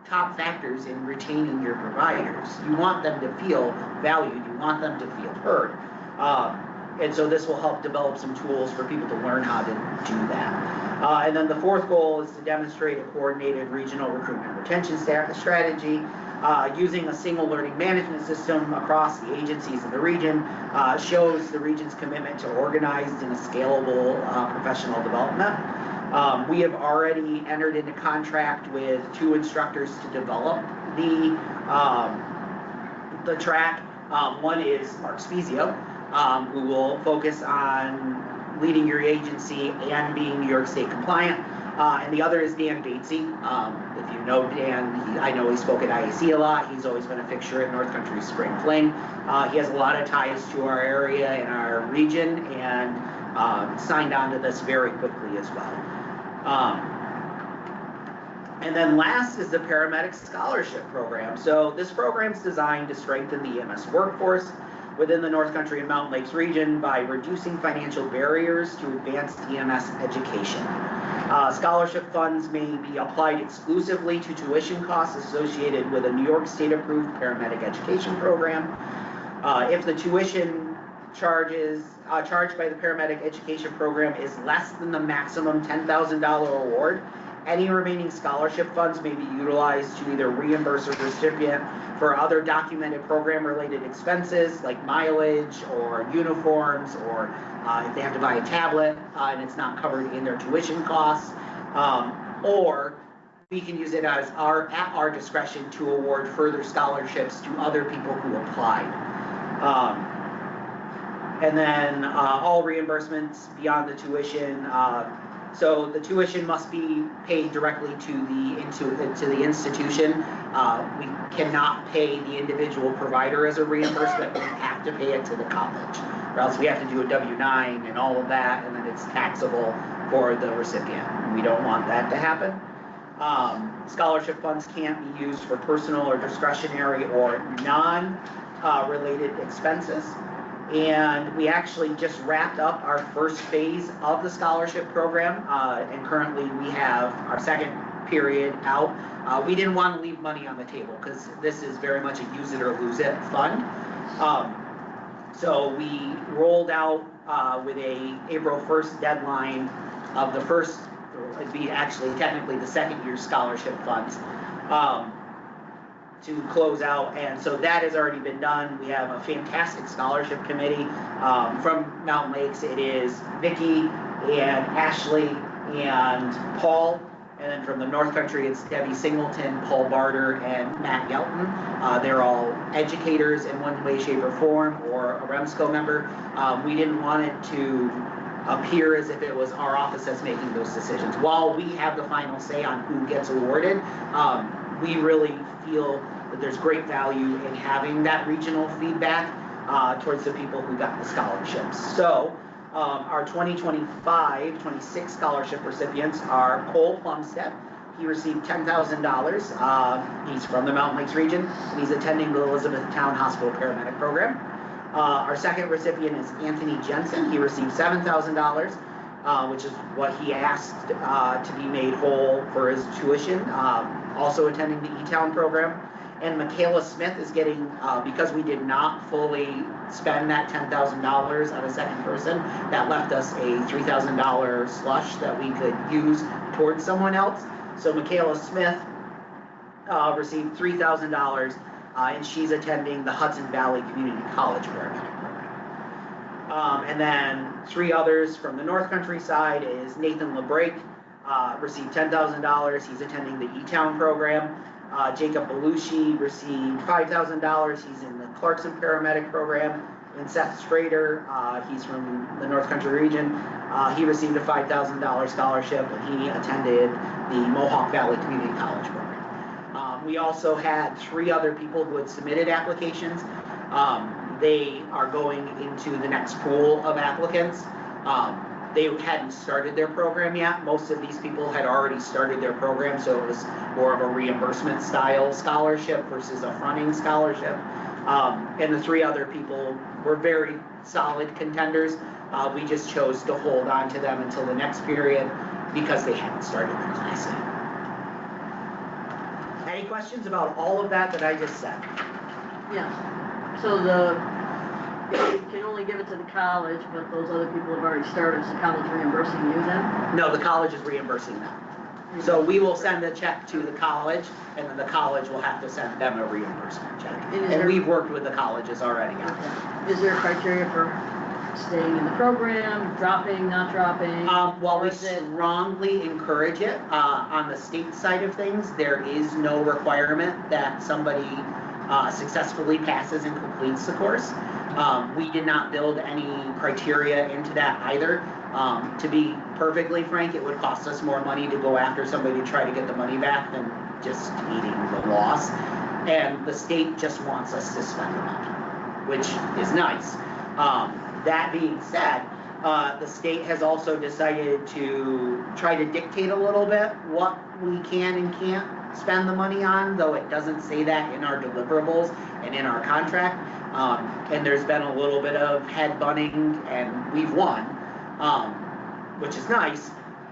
top factors in retaining your providers. You want them to feel valued. You want them to feel heard. And so this will help develop some tools for people to learn how to do that. And then the fourth goal is to demonstrate a coordinated regional recruitment retention strategy. Using a single learning management system across the agencies in the region shows the region's commitment to organized and a scalable professional development. We have already entered into contract with 2 instructors to develop the track. One is Mark Spezio, who will focus on leading your agency and being New York State compliant. And the other is Dan Batesy. If you know Dan, I know he spoke at IAC a lot. He's always been a fixture at North Country Spring Fling. He has a lot of ties to our area and our region, and signed on to this very quickly as well. And then last is the Paramedic Scholarship Program. So this program is designed to strengthen the EMS workforce within the North Country and Mountain Lakes region by reducing financial barriers to advanced EMS education. Scholarship funds may be applied exclusively to tuition costs associated with a New York State approved paramedic education program. If the tuition charged by the paramedic education program is less than the maximum $10,000 award, any remaining scholarship funds may be utilized to either reimburse a recipient for other documented program-related expenses like mileage or uniforms, or if they have to buy a tablet and it's not covered in their tuition costs, or we can use it as at our discretion to award further scholarships to other people who applied. And then all reimbursements beyond the tuition. So the tuition must be paid directly to the institution. We cannot pay the individual provider as a reimbursement. We have to pay it to the college, or else we have to do a W-9 and all of that, and then it's taxable for the recipient. We don't want that to happen. Scholarship funds can't be used for personal or discretionary or non-related expenses. And we actually just wrapped up our first phase of the scholarship program, and currently we have our second period out. We didn't want to leave money on the table because this is very much a use it or lose it fund. So we rolled out with a April 1st deadline of the first, it'd be actually technically the second year scholarship funds, to close out, and so that has already been done. We have a fantastic scholarship committee from Mountain Lakes. It is Vicki and Ashley and Paul, and then from the North Country it's Debbie Singleton, Paul Barter, and Matt Yelton. They're all educators in one way, shape, or form, or a REMSCO member. We didn't want it to appear as if it was our office that's making those decisions. While we have the final say on who gets awarded, we really feel that there's great value in having that regional feedback towards the people who got the scholarships. So our 2025-26 scholarship recipients are Cole Plumstead. He received $10,000. He's from the Mountain Lakes region, and he's attending the Elizabethtown Hospital Paramedic Program. Our second recipient is Anthony Jensen. He received $7,000, which is what he asked to be made whole for his tuition, also attending the E-Town program. And Michaela Smith is getting, because we did not fully spend that $10,000 on a second person, that left us a $3,000 slush that we could use towards someone else. So Michaela Smith received $3,000, and she's attending the Hudson Valley Community College Paramedic Program. And then three others from the North Country side is Nathan LeBrake, received $10,000. He's attending the E-Town program. Jacob Belushi received $5,000. He's in the Clarkson Paramedic Program. And Seth Strader, he's from the North Country region. He received a $5,000 scholarship, and he attended the Mohawk Valley Community College program. We also had three other people who had submitted applications. They are going into the next pool of applicants. They hadn't started their program yet. Most of these people had already started their program, so it was more of a reimbursement style scholarship versus a fronting scholarship. And the three other people were very solid contenders. We just chose to hold on to them until the next period because they hadn't started their class yet. Any questions about all of that I just said? Yeah, so you can only give it to the college, but those other people have already started, is the college reimbursing you then? No, the college is reimbursing them. So we will send a check to the college, and then the college will have to send them a reimbursement check. And we've worked with the colleges already on that. Is there a criteria for staying in the program, dropping, not dropping? Well, we strongly encourage it. On the state side of things, there is no requirement that somebody successfully passes and completes the course. We did not build any criteria into that either. To be perfectly frank, it would cost us more money to go after somebody to try to get the money back than just eating the loss. And the state just wants us to spend the money, which is nice. That being said, the state has also decided to try to dictate a little bit what we can and can't spend the money on, though it doesn't say that in our deliverables and in our contract. And there's been a little bit of head butting, and we've won, which is nice.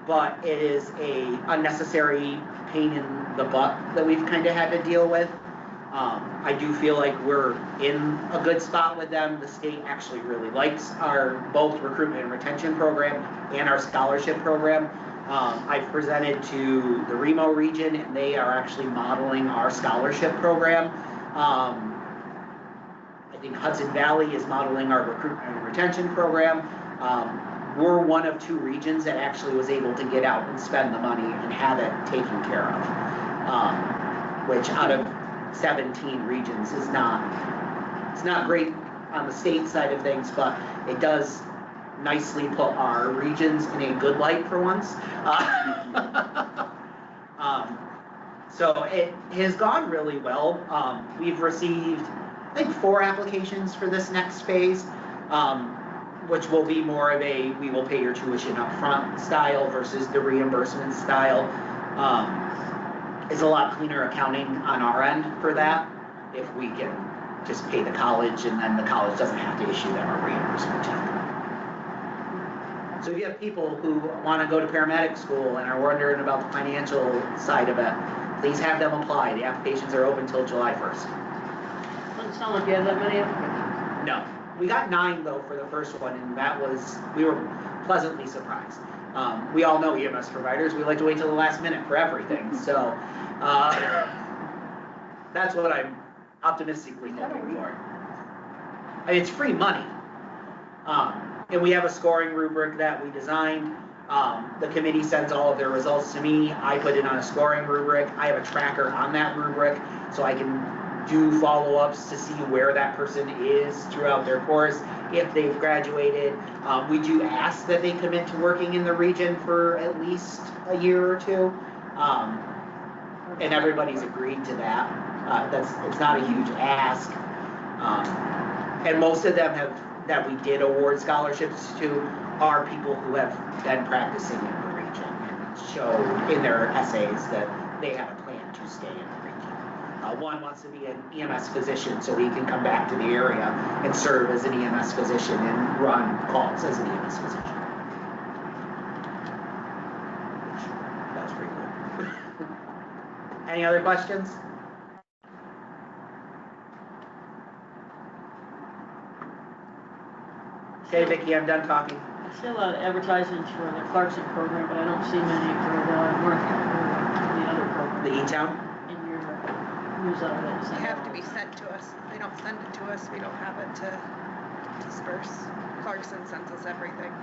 but it is a unnecessary pain in the butt that we've kind of had to deal with. I do feel like we're in a good spot with them. The state actually really likes our both recruitment and retention program and our scholarship program. I've presented to the REMO region, and they are actually modeling our scholarship program. I think Hudson Valley is modeling our recruitment and retention program. We're one of 2 regions that actually was able to get out and spend the money and have it taken care of, which out of 17 regions is it's not great on the state side of things, but it does nicely put our regions in a good light for once. So it has gone really well. We've received, I think, 4 applications for this next phase, which will be more of a, we will pay your tuition up front style versus the reimbursement style. Is a lot cleaner accounting on our end for that, if we can just pay the college and then the college doesn't have to issue them a reimbursement check. So if you have people who want to go to paramedic school and are wondering about the financial side of it, please have them apply. The applications are open till July 1st. Doesn't sound like you have that many applicants. No. We got 9 though for the first one, and we were pleasantly surprised. We all know EMS providers, we like to wait till the last minute for everything, so that's what I'm optimistically hoping for. And it's free money. And we have a scoring rubric that we designed. The committee sends all of their results to me. I put it on a scoring rubric. I have a tracker on that rubric, so I can do follow-ups to see where that person is throughout their course, if they've graduated. We do ask that they commit to working in the region for at least a year or 2. And everybody's agreed to that. It's not a huge ask. And most of them that we did award scholarships to are people who have been practicing in the region and showed in their essays that they have a plan to stay in the region. One wants to be an EMS physician so he can come back to the area and serve as an EMS physician and run calls as an EMS physician. That was pretty cool. Any other questions? Okay, Vicki, I'm done talking. I see a lot of advertisements for the Clarkson program, but I don't see many for the Northfield or the other program. The E-Town? In your newsletter that you They sent have out. to be sent to us. They don't send it to us. We don't have it to disperse. Clarkson sends us everything.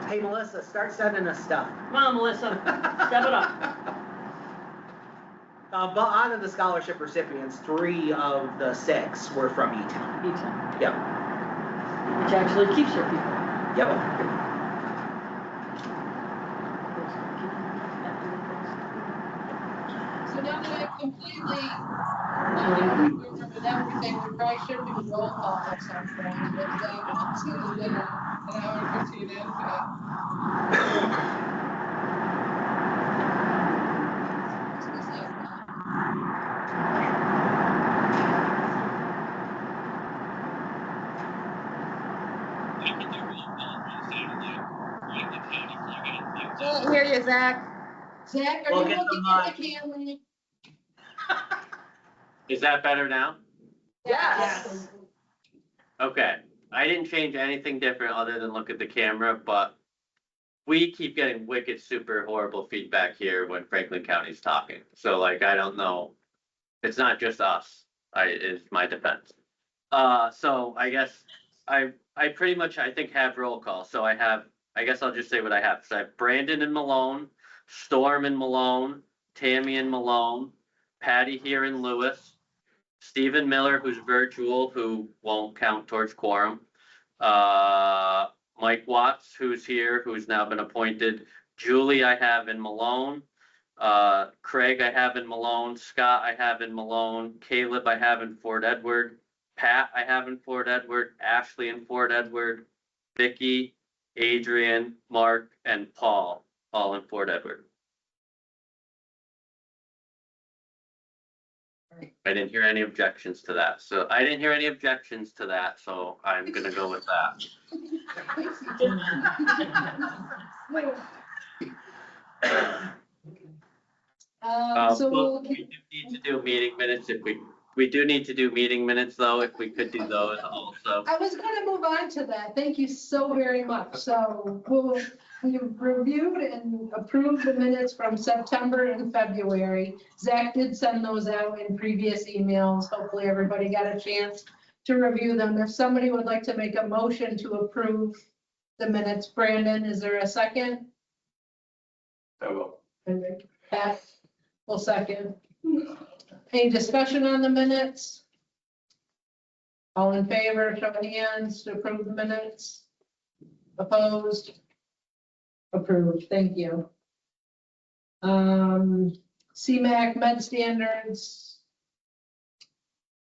Hey, Melissa, start sending us stuff. Come on, Melissa, step it up. But out of the scholarship recipients, 3 of the 6 were from E-Town. E-Town. Yep. Which actually keeps their people. Yep. So now that I completely remember everything, we probably should do roll call at some point, but as soon as an hour and 15 in, Can't hear you, Zach. Zach, are We'll you get looking them, at the camera? Is that better now? Yes. Okay, I didn't change anything different other than look at the camera, but we keep getting wicked, super horrible feedback here when Franklin County's talking. So like, I don't know, it's not just us, is my defense. So I guess I pretty much, I think, have roll call. So I guess I'll just say what I have. So I have Brandon and Malone, Storm and Malone, Tammy and Malone, Patty here in Lewis, Stephen Miller, who's virtual, who won't count towards quorum. Mike Watts, who's here, who's now been appointed. Julie, I have in Malone. Craig, I have in Malone. Scott, I have in Malone. Caleb, I have in Fort Edward. Pat, I have in Fort Edward. Ashley in Fort Edward. Vicky, Adrian, Mark, and Paul, all in Fort Edward. I didn't hear any objections to that, so I didn't hear any objections to that, so I'm gonna go with that. So Well, we'll we do need to do meeting minutes we do need to do meeting minutes though, if we could do those also. I was gonna move on to that. Thank you so very much. So we've reviewed and approved the minutes from September and February. Zach did send those out in previous emails. Hopefully everybody got a chance to review them. If somebody would like to make a motion to approve the minutes, Brandon, is there a second? I will. Pat will second. Any discussion on the minutes? All in favor, show of hands to approve the minutes? Opposed? Approved, thank you. CMAC med standards.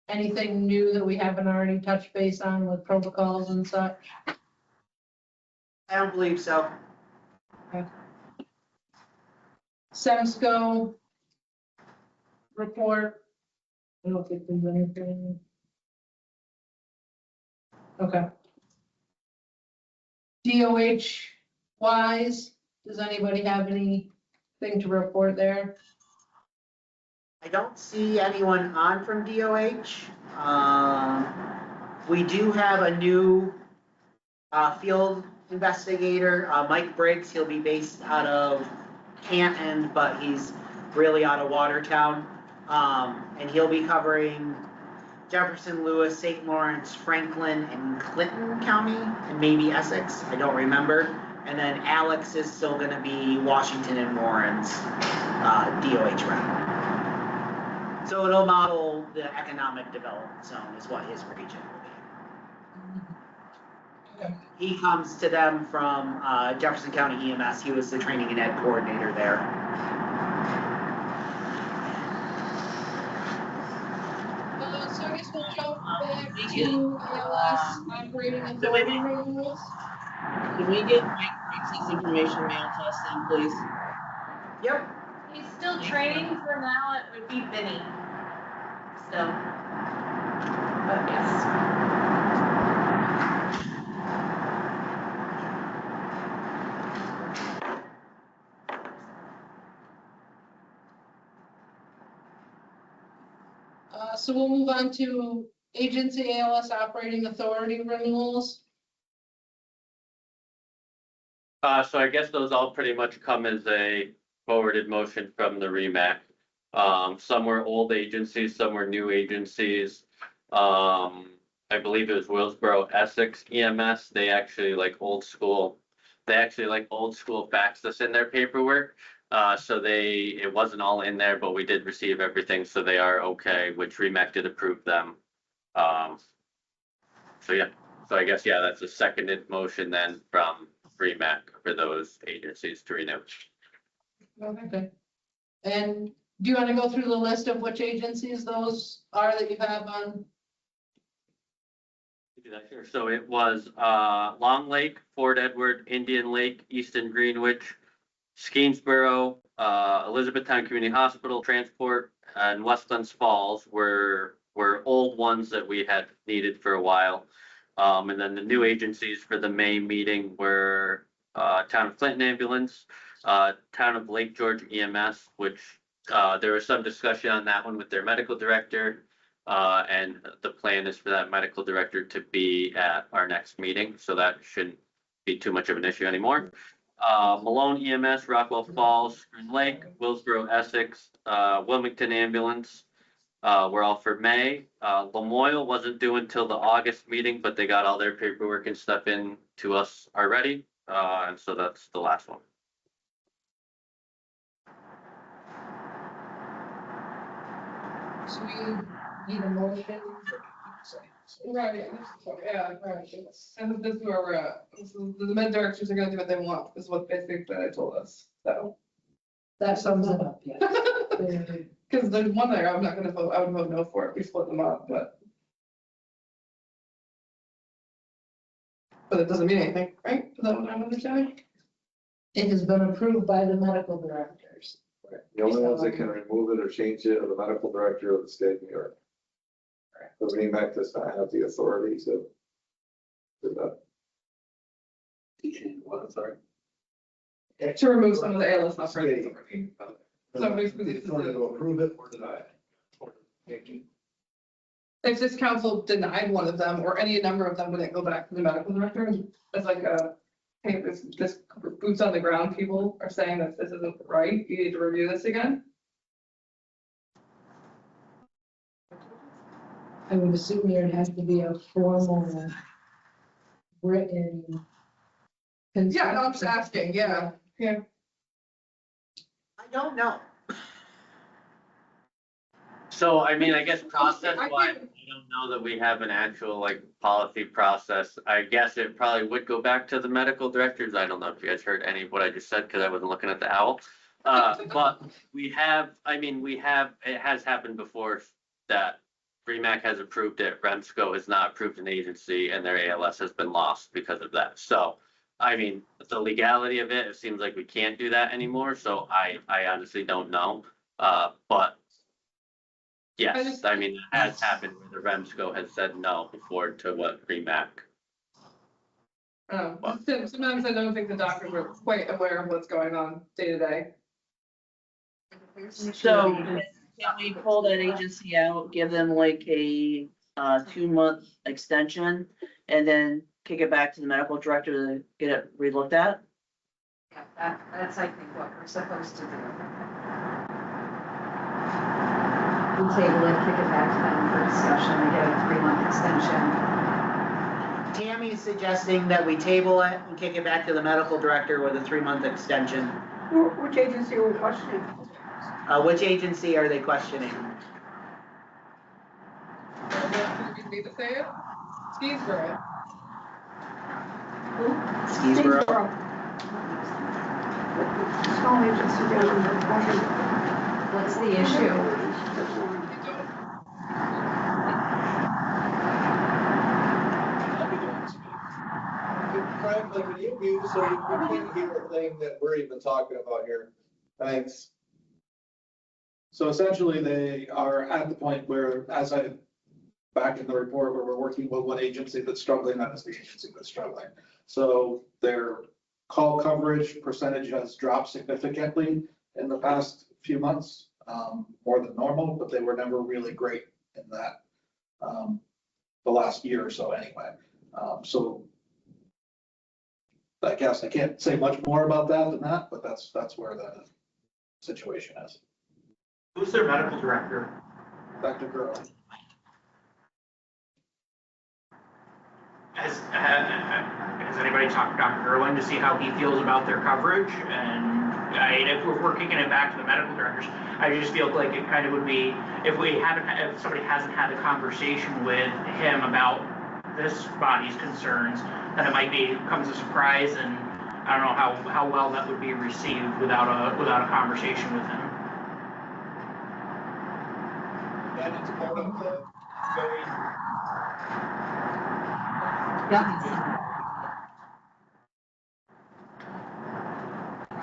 Anything new that we haven't already touched base on with protocols and such? I don't believe so. REMSCO report. I don't think there's anything. Okay. DOH wise, does anybody have anything to report there? I don't see anyone on from DOH. We do have a new field investigator, Mike Briggs. He'll be based out of Canton, but he's really out of Watertown. And he'll be covering Jefferson, Lewis, St. Lawrence, Franklin, and Clinton County, and maybe Essex. I don't remember. And then Alex is still going to be Washington and Warren's DOH rep. So it'll model the economic development zone is what his region will be. Okay. He comes to them from Jefferson County EMS. He was the training and ed coordinator there. So I guess we'll jump back to ALS operating authority rules. Can we get Mike Briggs' information mailed to us then, please? Yep. He's still training for now. It would be Vinny. Still. But yes. So we'll move on to agency ALS operating authority renewals. So I guess those all pretty much come as a forwarded motion from the REMAC. Some were old agencies, some were new agencies. I believe it was Willsboro Essex EMS. They actually like old school faxed us in their paperwork. So it wasn't all in there, but we did receive everything, so they are okay, which REMAC did approve them. So yeah, so I guess, yeah, that's a seconded motion then from REMAC for those agencies to renew. Okay. And do you want to go through the list of which agencies those are that you have on? Do that here. So it was Long Lake, Fort Edward, Indian Lake, Easton Greenwich, Skeensboro, Elizabethtown Community Hospital, Transport, and Westlands Falls were old ones that we had needed for a while. And then the new agencies for the May meeting were Town of Clinton Ambulance, Town of Lake George EMS, which there was some discussion on that one with their medical director. And the plan is for that medical director to be at our next meeting, so that shouldn't be too much of an issue anymore. Malone EMS, Rockwell Falls, Spring Lake, Willsboro Essex, Wilmington Ambulance, were all for May. Lamoille wasn't due until the August meeting, but they got all their paperwork and stuff in to us already. And so that's the last one. So we need a motion. Right, yeah, right. And this is where we're at. The med directors are gonna do what they want, is what basically they told us, so. That sums it up, yeah. Cause there's one there, I'm not gonna vote, I would vote no for it, we split them up, but. But it doesn't mean anything, right? Is that what I'm understanding? It has been approved by the medical directors. Okay. The only ones that can remove it or change it are the medical director of the state of New York. The REMAC does not have the authority to do that. What, sorry? To remove some of the ALS operating State. authority. So basically, The authority to approve it or deny it. if this council denied one of them or any number of them, would it go back to the medical director as like a, hey, this boots on the ground people are saying that this isn't right, you need to review this again? I would assume there'd have to be a formal written. Yeah, no, I'm just asking, yeah. I don't know. So, I mean, I guess process I wise, think- I don't know that we have an actual like policy process. I guess it probably would go back to the medical directors. I don't know if you guys heard any of what I just said, because I wasn't looking at the owl. But we have, it has happened before that REMAC has approved it, REMSCO has not approved an agency, and their ALS has been lost because of that. So, I mean, the legality of it seems like we can't do that anymore, so I honestly don't know. But yes, I mean, it has happened where the REMSCO has said no before to what REMAC. Sometimes I don't think the doctors are quite aware of what's going on day to day. So can we pull that agency out, give them like a 2-month extension and then kick it back to the medical director to get it relooked at? Yeah, that's, I think, what we're supposed to do. We table it, kick it back to them for discussion, we get a 3-month extension. Tammy's suggesting that we table it and kick it back to the medical director with a 3-month extension. Which agency are we questioning? Which agency are they questioning? Do we need to say it? Skiesborough. Skiesborough. Small agency down in Washington. What's the issue? Frankly, can you mute so you can't hear a thing that we're even talking about here? Thanks. So essentially, they are at the point where, as I, back in the report, where we're working with one agency that's struggling, that is the agency that's struggling. So their call coverage percentage has dropped significantly in the past few months, more than normal, but they were never really great in that, the last year or so anyway. So I guess I can't say much more about that than that, but that's where the situation is. Who's their medical director? Dr. Gurley. Has anybody talked to Dr. Gerlin to see how he feels about their coverage? And if we're kicking it back to the medical directors, I just feel like it kind of would be, if somebody hasn't had a conversation with him about this body's concerns, then it might come as a surprise, and I don't know how well that would be received without a conversation with him. And it's part of the very.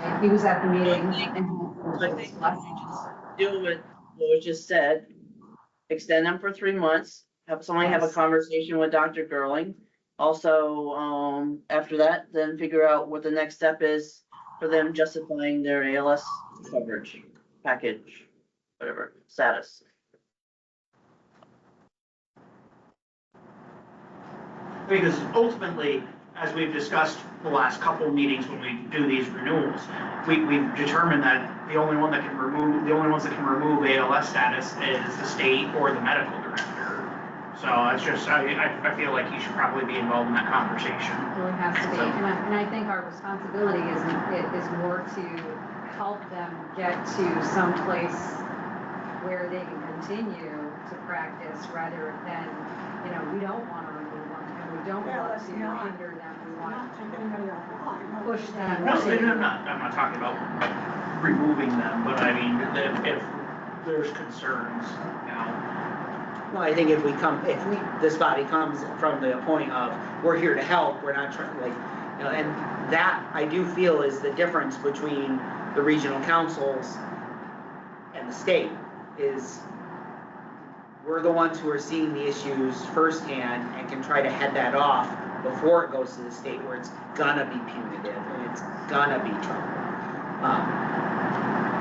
Right, he was at the meeting. I think we just do what was just said, extend them for 3 months, have somebody have a conversation with Dr. Gerling. Also, after that, then figure out what the next step is for them justifying their ALS coverage package, whatever, status. Because ultimately, as we've discussed the last couple of meetings when we do these renewals, we've determined that the only ones that can remove ALS status is the state or the medical director. So it's just, I feel like he should probably be involved in that conversation. Well, it has to be, and I think our responsibility is more to help them get to some place where they can continue to practice rather than, we don't want to remove them and we don't want to hinder them, we want to push them. No, I'm not talking about removing them, but I mean, if there's concerns, No, I think if this body comes from the point of, we're here to help, we're not trying, and that I do feel is the difference between the regional councils the state is we're the ones who are seeing the issues firsthand and can try to head that off before it goes to the state where it's gonna be punitive and it's gonna be trouble.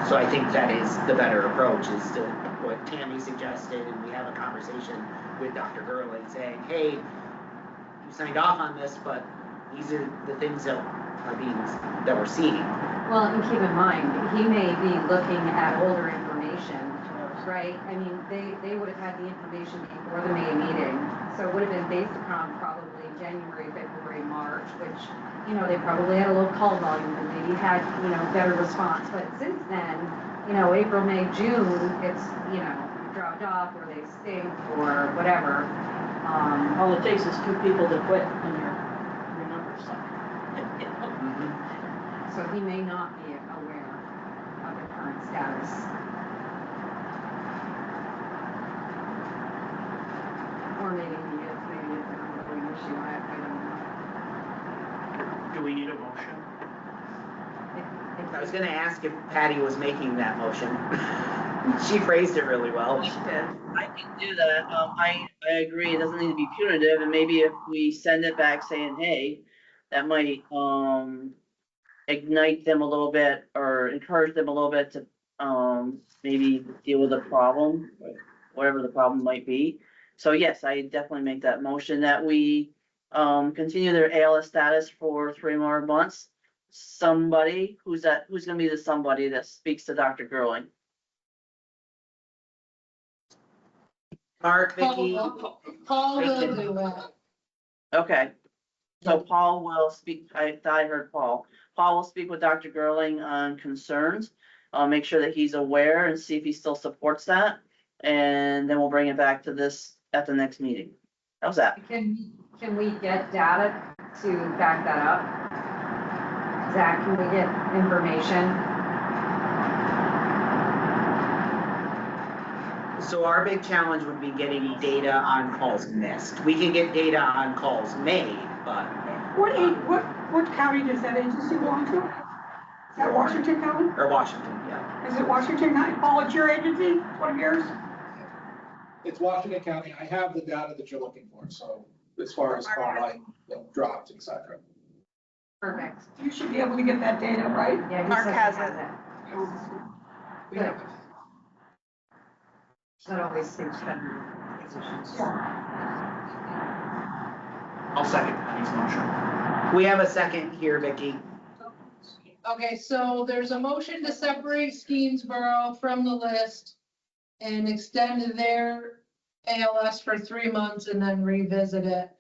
So I think that is the better approach, is to what Tammy suggested, and we have a conversation with Dr. Gurley saying, hey, you signed off on this, but these are the things that we're seeing. Well, and keep in mind, he may be looking at older information, right? I mean, they would have had the information before the May meeting, so it would have been based upon probably January, February, March, which, you know, they probably had a low call volume and maybe had, you know, better response. But since then, you know, April, May, June, it's, you know, dropped off or they stink or whatever. All it takes is 2 people to quit and your numbers suck. So he may not be aware of the current status. Or maybe it's an ongoing issue, I don't know. Do we need a motion? I was gonna ask if Patty was making that motion. She phrased it really well. I can do that. I agree. It doesn't need to be punitive, and maybe if we send it back saying, hey, that might ignite them a little bit or encourage them a little bit to maybe deal with the problem, whatever the problem might be. So yes, I definitely make that motion that we continue their ALS status for 3 more months. Somebody, who's gonna be the somebody that speaks to Dr. Gurley? Mark, Vicky. Paul will do that. Okay. So Paul will speak, I thought I heard Paul. Paul will speak with Dr. Gurling on concerns. Make sure that he's aware and see if he still supports that. And then we'll bring it back to this at the next meeting. How's that? Can we get data to back that up? Zach, can we get information? So our big challenge would be getting data on calls missed. We can get data on calls made, but. What county does that agency belong to? Is that Washington County? Or Washington, yeah. Is it Washington County? Paul, it's your agency? One of yours? It's Washington County. I have the data that you're looking for, so as far as car line, dropped, et cetera. Perfect. You should be able to get that data, right? Yeah, he Mark says he has has it. it. Good. That always seems better. I'll second Patty's motion. We have a second here, Vicky. Okay, so there's a motion to separate Skeensboro from the list and extend their ALS for 3 months and then revisit it.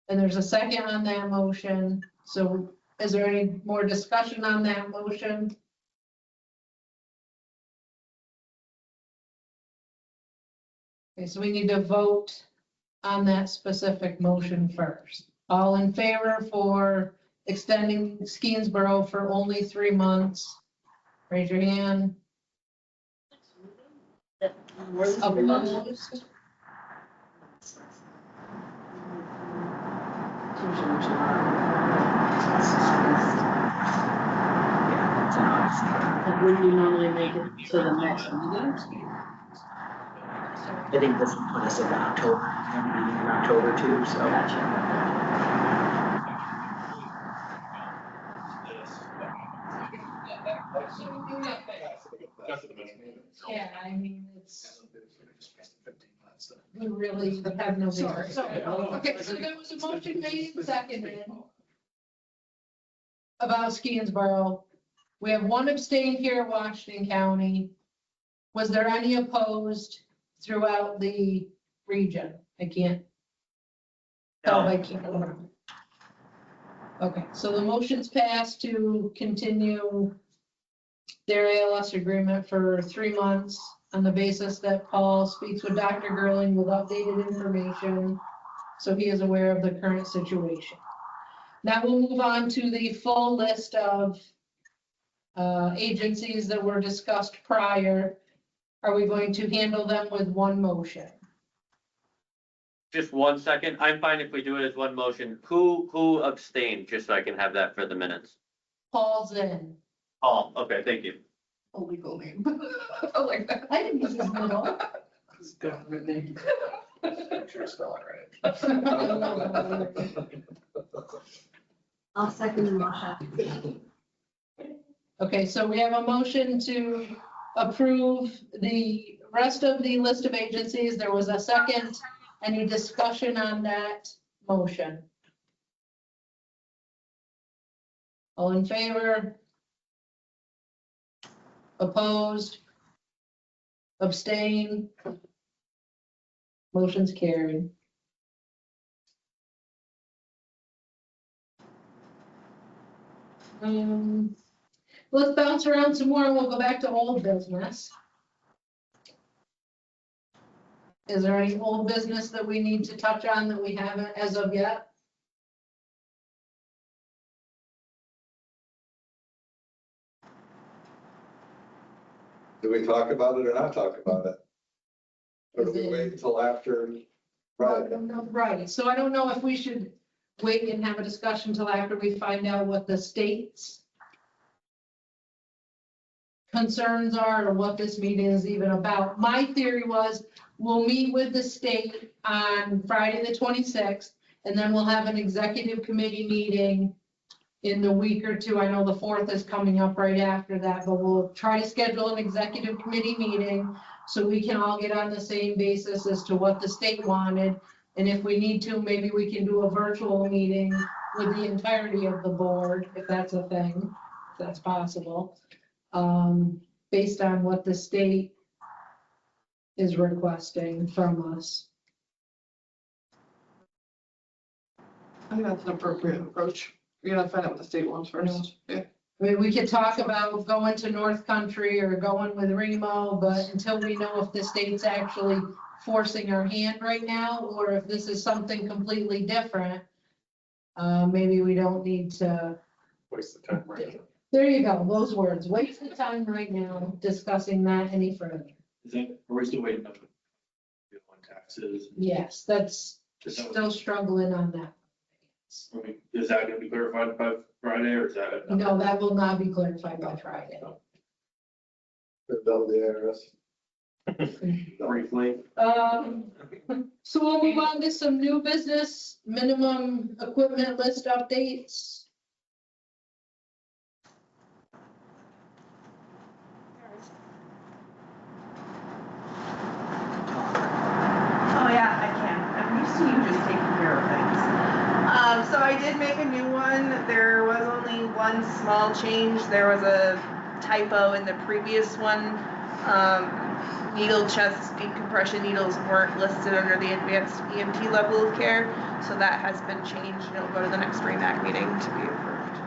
And there's a second on that motion. So is there any more discussion on that motion? Okay, so we need to vote on that specific motion first. All in favor for extending Skeensboro for only 3 months? Raise your hand. Opposed? Like, when do you normally make it to the next meeting? I think this will put us in October, meeting in October too, so. Yeah, I mean, we really have no. Okay, so there was a motion made and seconded about Skeensboro. We have 1 abstain here in Washington County. Was there any opposed throughout the region? I can't. No. I can't. Okay, so the motion's passed to continue their ALS agreement for 3 months on the basis that Paul speaks with Dr. Gurling with updated information, so he is aware of the current situation. Now we'll move on to the full list of agencies that were discussed prior. Are we going to handle them with 1 motion? Just 1 second. I'm fine if we do it as 1 motion. Who abstained, just so I can have that for the minutes? Paul's in. Paul, okay, thank you. a legal name. I like that. I didn't use his middle. It's government name. I'm sure spell it right. I'll second the motion. Okay, so we have a motion to approve the rest of the list of agencies. There was a second. Any discussion on that motion? All in favor? Opposed? Abstain? Motion's carried. Let's bounce around some more and we'll go back to old business. Is there any old business that we need to touch on that we haven't as of yet? Do we talk about it or not talk about it? Or do we wait until after? Right. Right, so I don't know if we should wait and have a discussion until after we find out what the state's concerns are or what this meeting is even about. My theory was we'll meet with the state on Friday, the 26th, and then we'll have an executive committee meeting in the week or two. I know the 4th is coming up right after that, but we'll try to schedule an executive committee meeting so we can all get on the same basis as to what the state wanted. And if we need to, maybe we can do a virtual meeting with the entirety of the board, if that's a thing, if that's possible, based on what the state is requesting from us. I think that's an appropriate approach. You're gonna find out what the state wants first. Yeah. I mean, we could talk about going to North Country or going with Remo, but until we know if the state's actually forcing our hand right now, or if this is something completely different, maybe we don't need to. Waste the time right now. There you go, those words, waste the time right now discussing that any further. Are we still waiting on taxes? Yes, that's still struggling on that. Is that gonna be clarified by Friday or is that? No, that will not be clarified by Friday. Double the Briefly. So we'll move on to some new business, minimum equipment list updates. Oh, yeah, I can. I'm used to you just taking care of things. So I did make a new one. There was only one small change. There was a typo in the previous one. Needle chest decompression needles weren't listed under the advanced EMT level of care. So that has been changed and it'll go to the next REMAC meeting to be approved.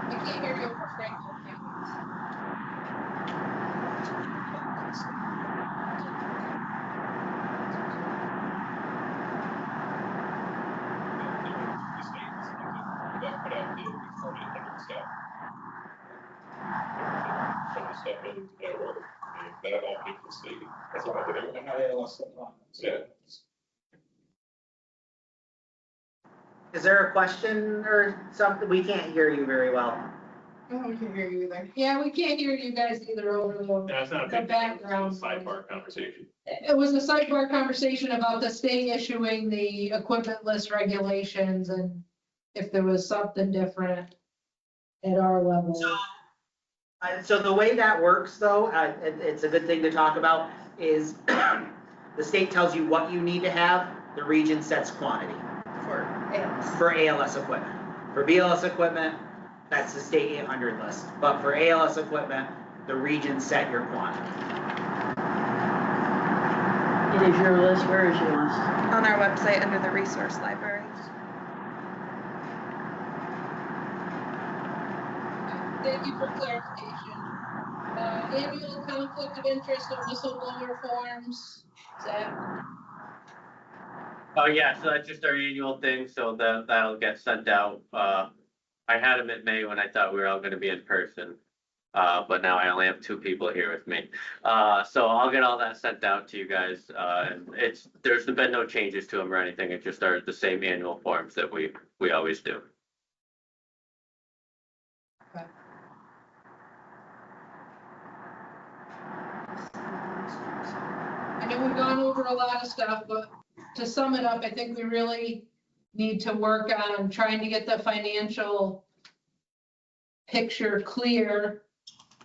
I can't hear you for Frank. That's why I did it. Yeah. Is there a question or something? We can't hear you very well. Oh, we can't hear you either. Yeah, we can't hear you guys either over That's not a the big background. sidebar conversation. It was a sidebar conversation about the state issuing the equipment list regulations and if there was something different at our level. So the way that works though, it's a good thing to talk about, is the state tells you what you need to have, the region sets quantity. For ALS. For ALS equipment. For BLS equipment, that's the state 800 list. But for ALS equipment, the region set your quantity. It is your list, where is your list? On our website under the resource library. Thank you for clarification. Annual conflict of interest and whistleblower forms, Zach? Oh, yeah, so that's just our annual thing, so that'll get sent out. I had them in May when I thought we were all gonna be in person. But now I only have 2 people here with me. So I'll get all that sent out to you guys. And there's been no changes to them or anything. It just are the same annual forms that we always do. I know we've gone over a lot of stuff, but to sum it up, I think we really need to work on trying to get the financial picture clear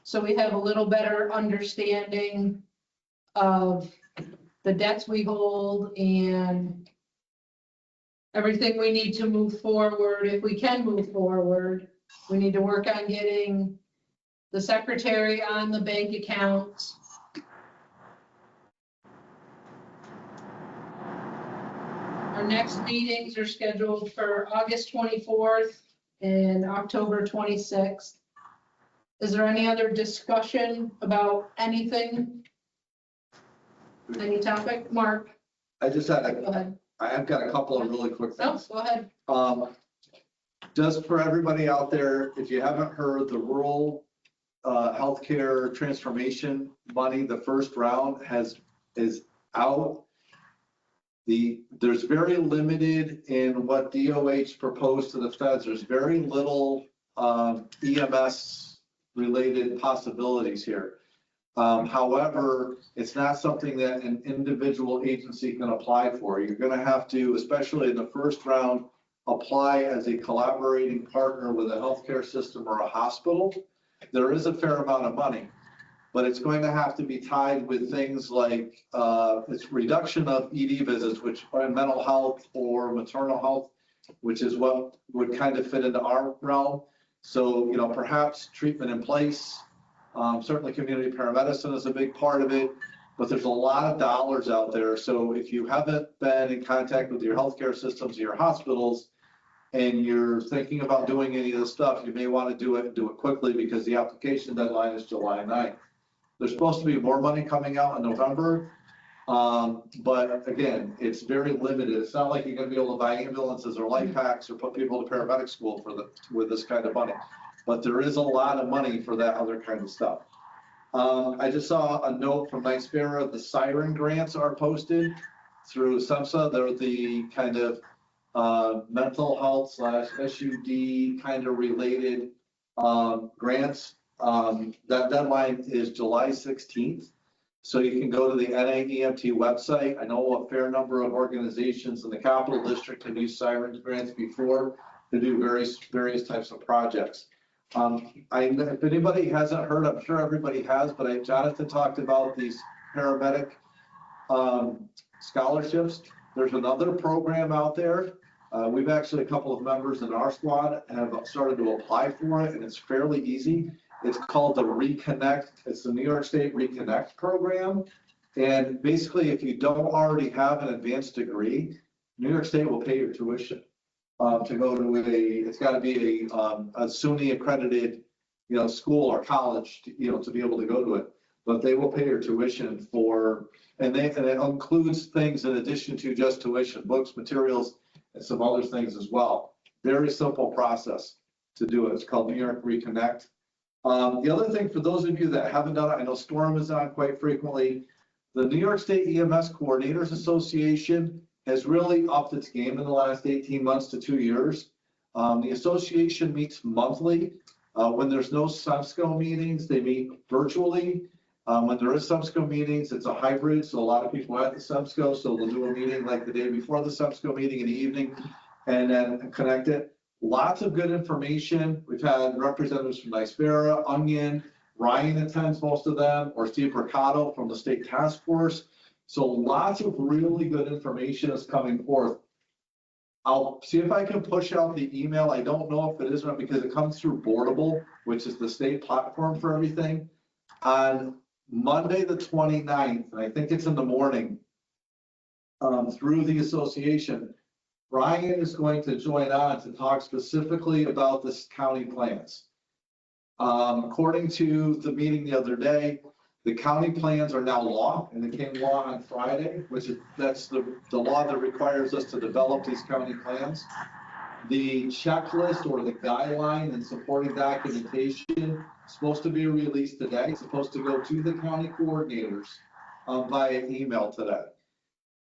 so we have a little better understanding of the debts we hold and everything we need to move forward. If we can move forward, we need to work on getting the secretary on the bank accounts. Our next meetings are scheduled for August 24th and October 26th. Is there any other discussion about anything? Any topic? Mark, I just go had, ahead. I've got a couple of really quick No, things. go ahead. Just for everybody out there, if you haven't heard, the rural healthcare transformation money, the first round is out. There's very limited in what DOH proposed to the feds. There's very little EMS related possibilities here. However, it's not something that an individual agency can apply for. You're going to have to, especially in the first round, apply as a collaborating partner with a healthcare system or a hospital. There is a fair amount of money, but it's going to have to be tied with things like it's reduction of ED visits, which are mental health or maternal health, which is what would kind of fit into our realm. So, perhaps treatment in place. Certainly community paramedicine is a big part of it, but there's a lot of dollars out there. So if you haven't been in contact with your healthcare systems or your hospitals, and you're thinking about doing any of this stuff, you may want to do it quickly because the application deadline is July 9th. There's supposed to be more money coming out in November. But again, it's very limited. It's not like you're going to be able to buy ambulances or life packs or put people to paramedic school with this kind of money. But there is a lot of money for that other kind of stuff. I just saw a note from NYSPERA, the siren grants are posted through SEMSA. They're the kind of mental health / SUD kind of related grants. That deadline is July 16th. So you can go to the NAEMT website. I know a fair number of organizations in the Capital District have used siren grants before to do various types of projects. If anybody hasn't heard, I'm sure everybody has, but Jonathan talked about these paramedic scholarships. There's another program out there. We've actually, a couple of members in our squad have started to apply for it, and it's fairly easy. It's called the Reconnect. It's the New York State Reconnect program. And basically, if you don't already have an advanced degree, New York State will pay your tuition to go to it's got to be a SUNY accredited, school or college, to be able to go to it. But they will pay your tuition and it includes things in addition to just tuition, books, materials, and some other things as well. Very simple process to do it. It's called New York Reconnect. The other thing, for those of you that haven't done it, I know Storm is on quite frequently. The New York State EMS Coordinators Association has really upped its game in the last 18 months to 2 years. The association meets monthly. When there's no SEMSCO meetings, they meet virtually. When there is SEMSCO meetings, it's a hybrid, so a lot of people are at the SEMSCO, so they'll do a meeting like the day before the SEMSCO meeting in the evening and then connect it. Lots of good information. We've had representatives from NYSPERA, Onion, Ryan attends most of them, or Steve Mercado from the state task force. So lots of really good information is coming forth. I'll see if I can push out the email. I don't know if it is or not because it comes through Boardable, which is the state platform for everything. On Monday, the 29th, and I think it's in the morning, through the association, Brian is going to join on to talk specifically about this county plans. According to the meeting the other day, the county plans are now law, and it became law on Friday, that's the law that requires us to develop these county plans. The checklist or the guideline and supporting documentation is supposed to be released today. It's supposed to go to the county coordinators via email today.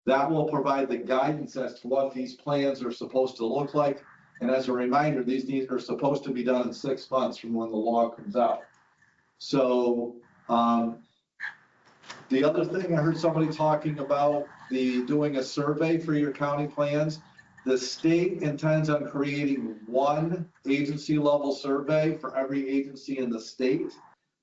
That will provide the guidance as to what these plans are supposed to look like. And as a reminder, these are supposed to be done in 6 months from when the law comes out. So the other thing I heard somebody talking about, doing a survey for your county plans. The state intends on creating one agency level survey for every agency in the state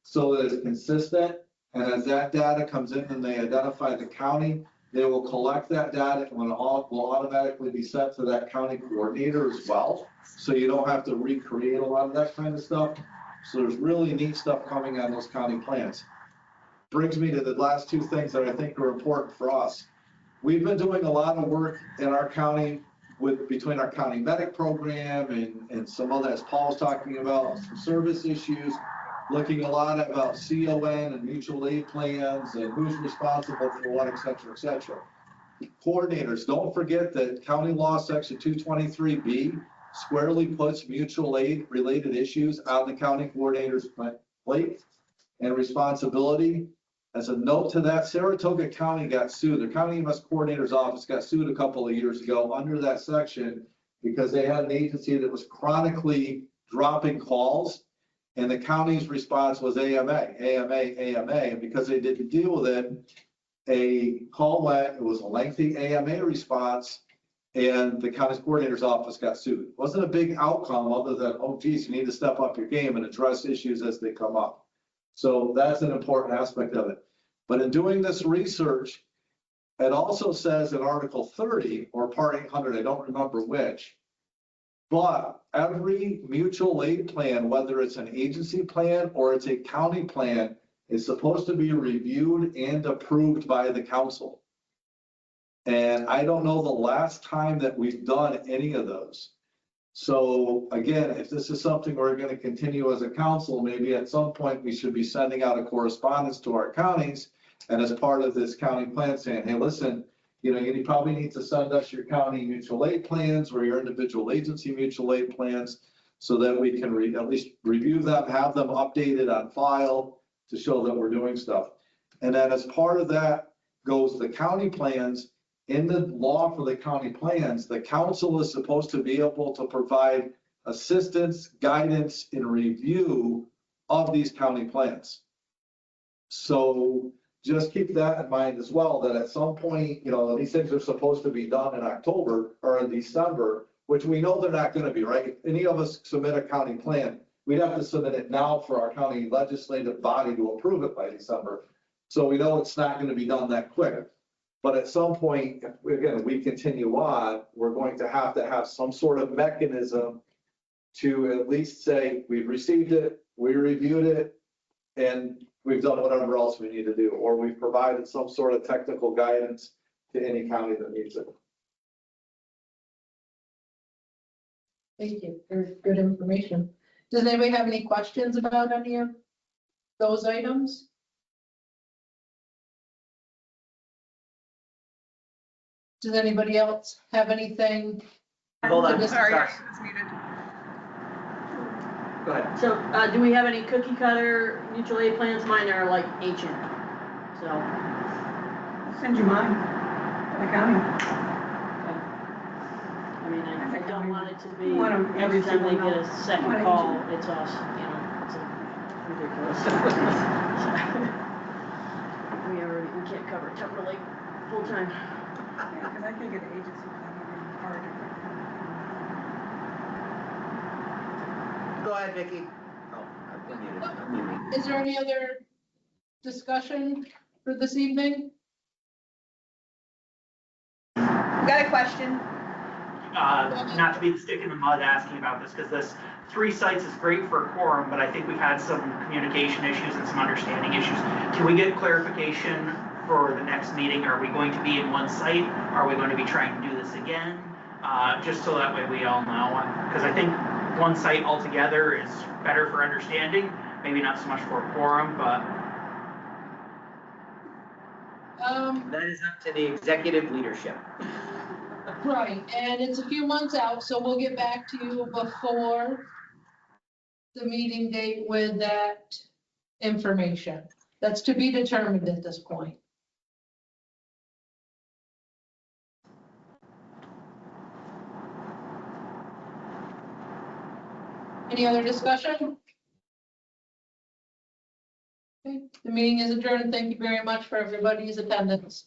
so that it's consistent. And as that data comes in and they identify the county, they will collect that data and will automatically be sent to that county coordinator as well. So you don't have to recreate a lot of that kind of stuff. So there's really neat stuff coming on those county plans. Brings me to the last two things that I think are important for us. We've been doing a lot of work in our county between our county medic program and some other, as Paul was talking about, some service issues, looking a lot about CON and mutual aid plans and who's responsible for what, et cetera, et cetera. Coordinators, don't forget that county law section 223B squarely puts mutual aid related issues on the county coordinator's plate and responsibility. As a note to that, Saratoga County got sued. The county EMS coordinator's office got sued a couple of years ago under that section because they had an agency that was chronically dropping calls, and the county's response was AMA. And because they didn't deal with it, a call went, it was a lengthy AMA response, and the county's coordinator's office got sued. It wasn't a big outcome other than, oh geez, you need to step up your game and address issues as they come up. So that's an important aspect of it. But in doing this research, it also says in Article 30 or Part 800, I don't remember which, but every mutual aid plan, whether it's an agency plan or it's a county plan, is supposed to be reviewed and approved by the council. And I don't know the last time that we've done any of those. So again, if this is something we're going to continue as a council, maybe at some point we should be sending out a correspondence to our counties. And as part of this county plan saying, hey, listen, you probably need to send us your county mutual aid plans or your individual agency mutual aid plans so that we can at least review them, have them updated on file to show that we're doing stuff. And then as part of that goes the county plans. In the law for the county plans, the council is supposed to be able to provide assistance, guidance, and review of these county plans. So just keep that in mind as well, that at some point, these things are supposed to be done in October or in December, which we know they're not going to be, right? If any of us submit a county plan, we'd have to submit it now for our county legislative body to approve it by December. So we know it's not going to be done that quick. But at some point, again, we continue on, we're going to have some sort of mechanism to at least say, we've received it, we reviewed it, and we've done whatever else we need to do, or we've provided some sort of technical guidance to any county that needs it. Thank you. Very good information. Does anybody have any questions about any of those items? Does anybody else have anything? Hold on, Sorry. sorry. It's muted. Go ahead. So, do we have any cookie cutter mutual aid plans? Mine are like ancient, so. Send you mine, the county. I mean, I don't want it to be, Want 'em every every time they single get a month. second Want call, agent. it's us, it's ridiculous. We can't cover Timber Lake full time. Yeah, because I can get an agency plan hard. Go ahead, Vicki. Oh, I'm muted. Is there any other discussion for this evening? Got a question. Not to be the stick in the mud asking about this, because this 3 sites is great for a quorum, but I think we've had some communication issues and some understanding issues. Can we get clarification for the next meeting? Are we going to be in 1 site? Are we going to be trying to do this again? Just so that way we all know, because I think 1 site altogether is better for understanding, maybe not so much for a quorum, but. That is up to the executive leadership. Right, and it's a few months out, so we'll get back to you before the meeting date with that information. That's to be determined at this point. Any other discussion? Okay, the meeting is adjourned. Thank you very much for everybody's attendance.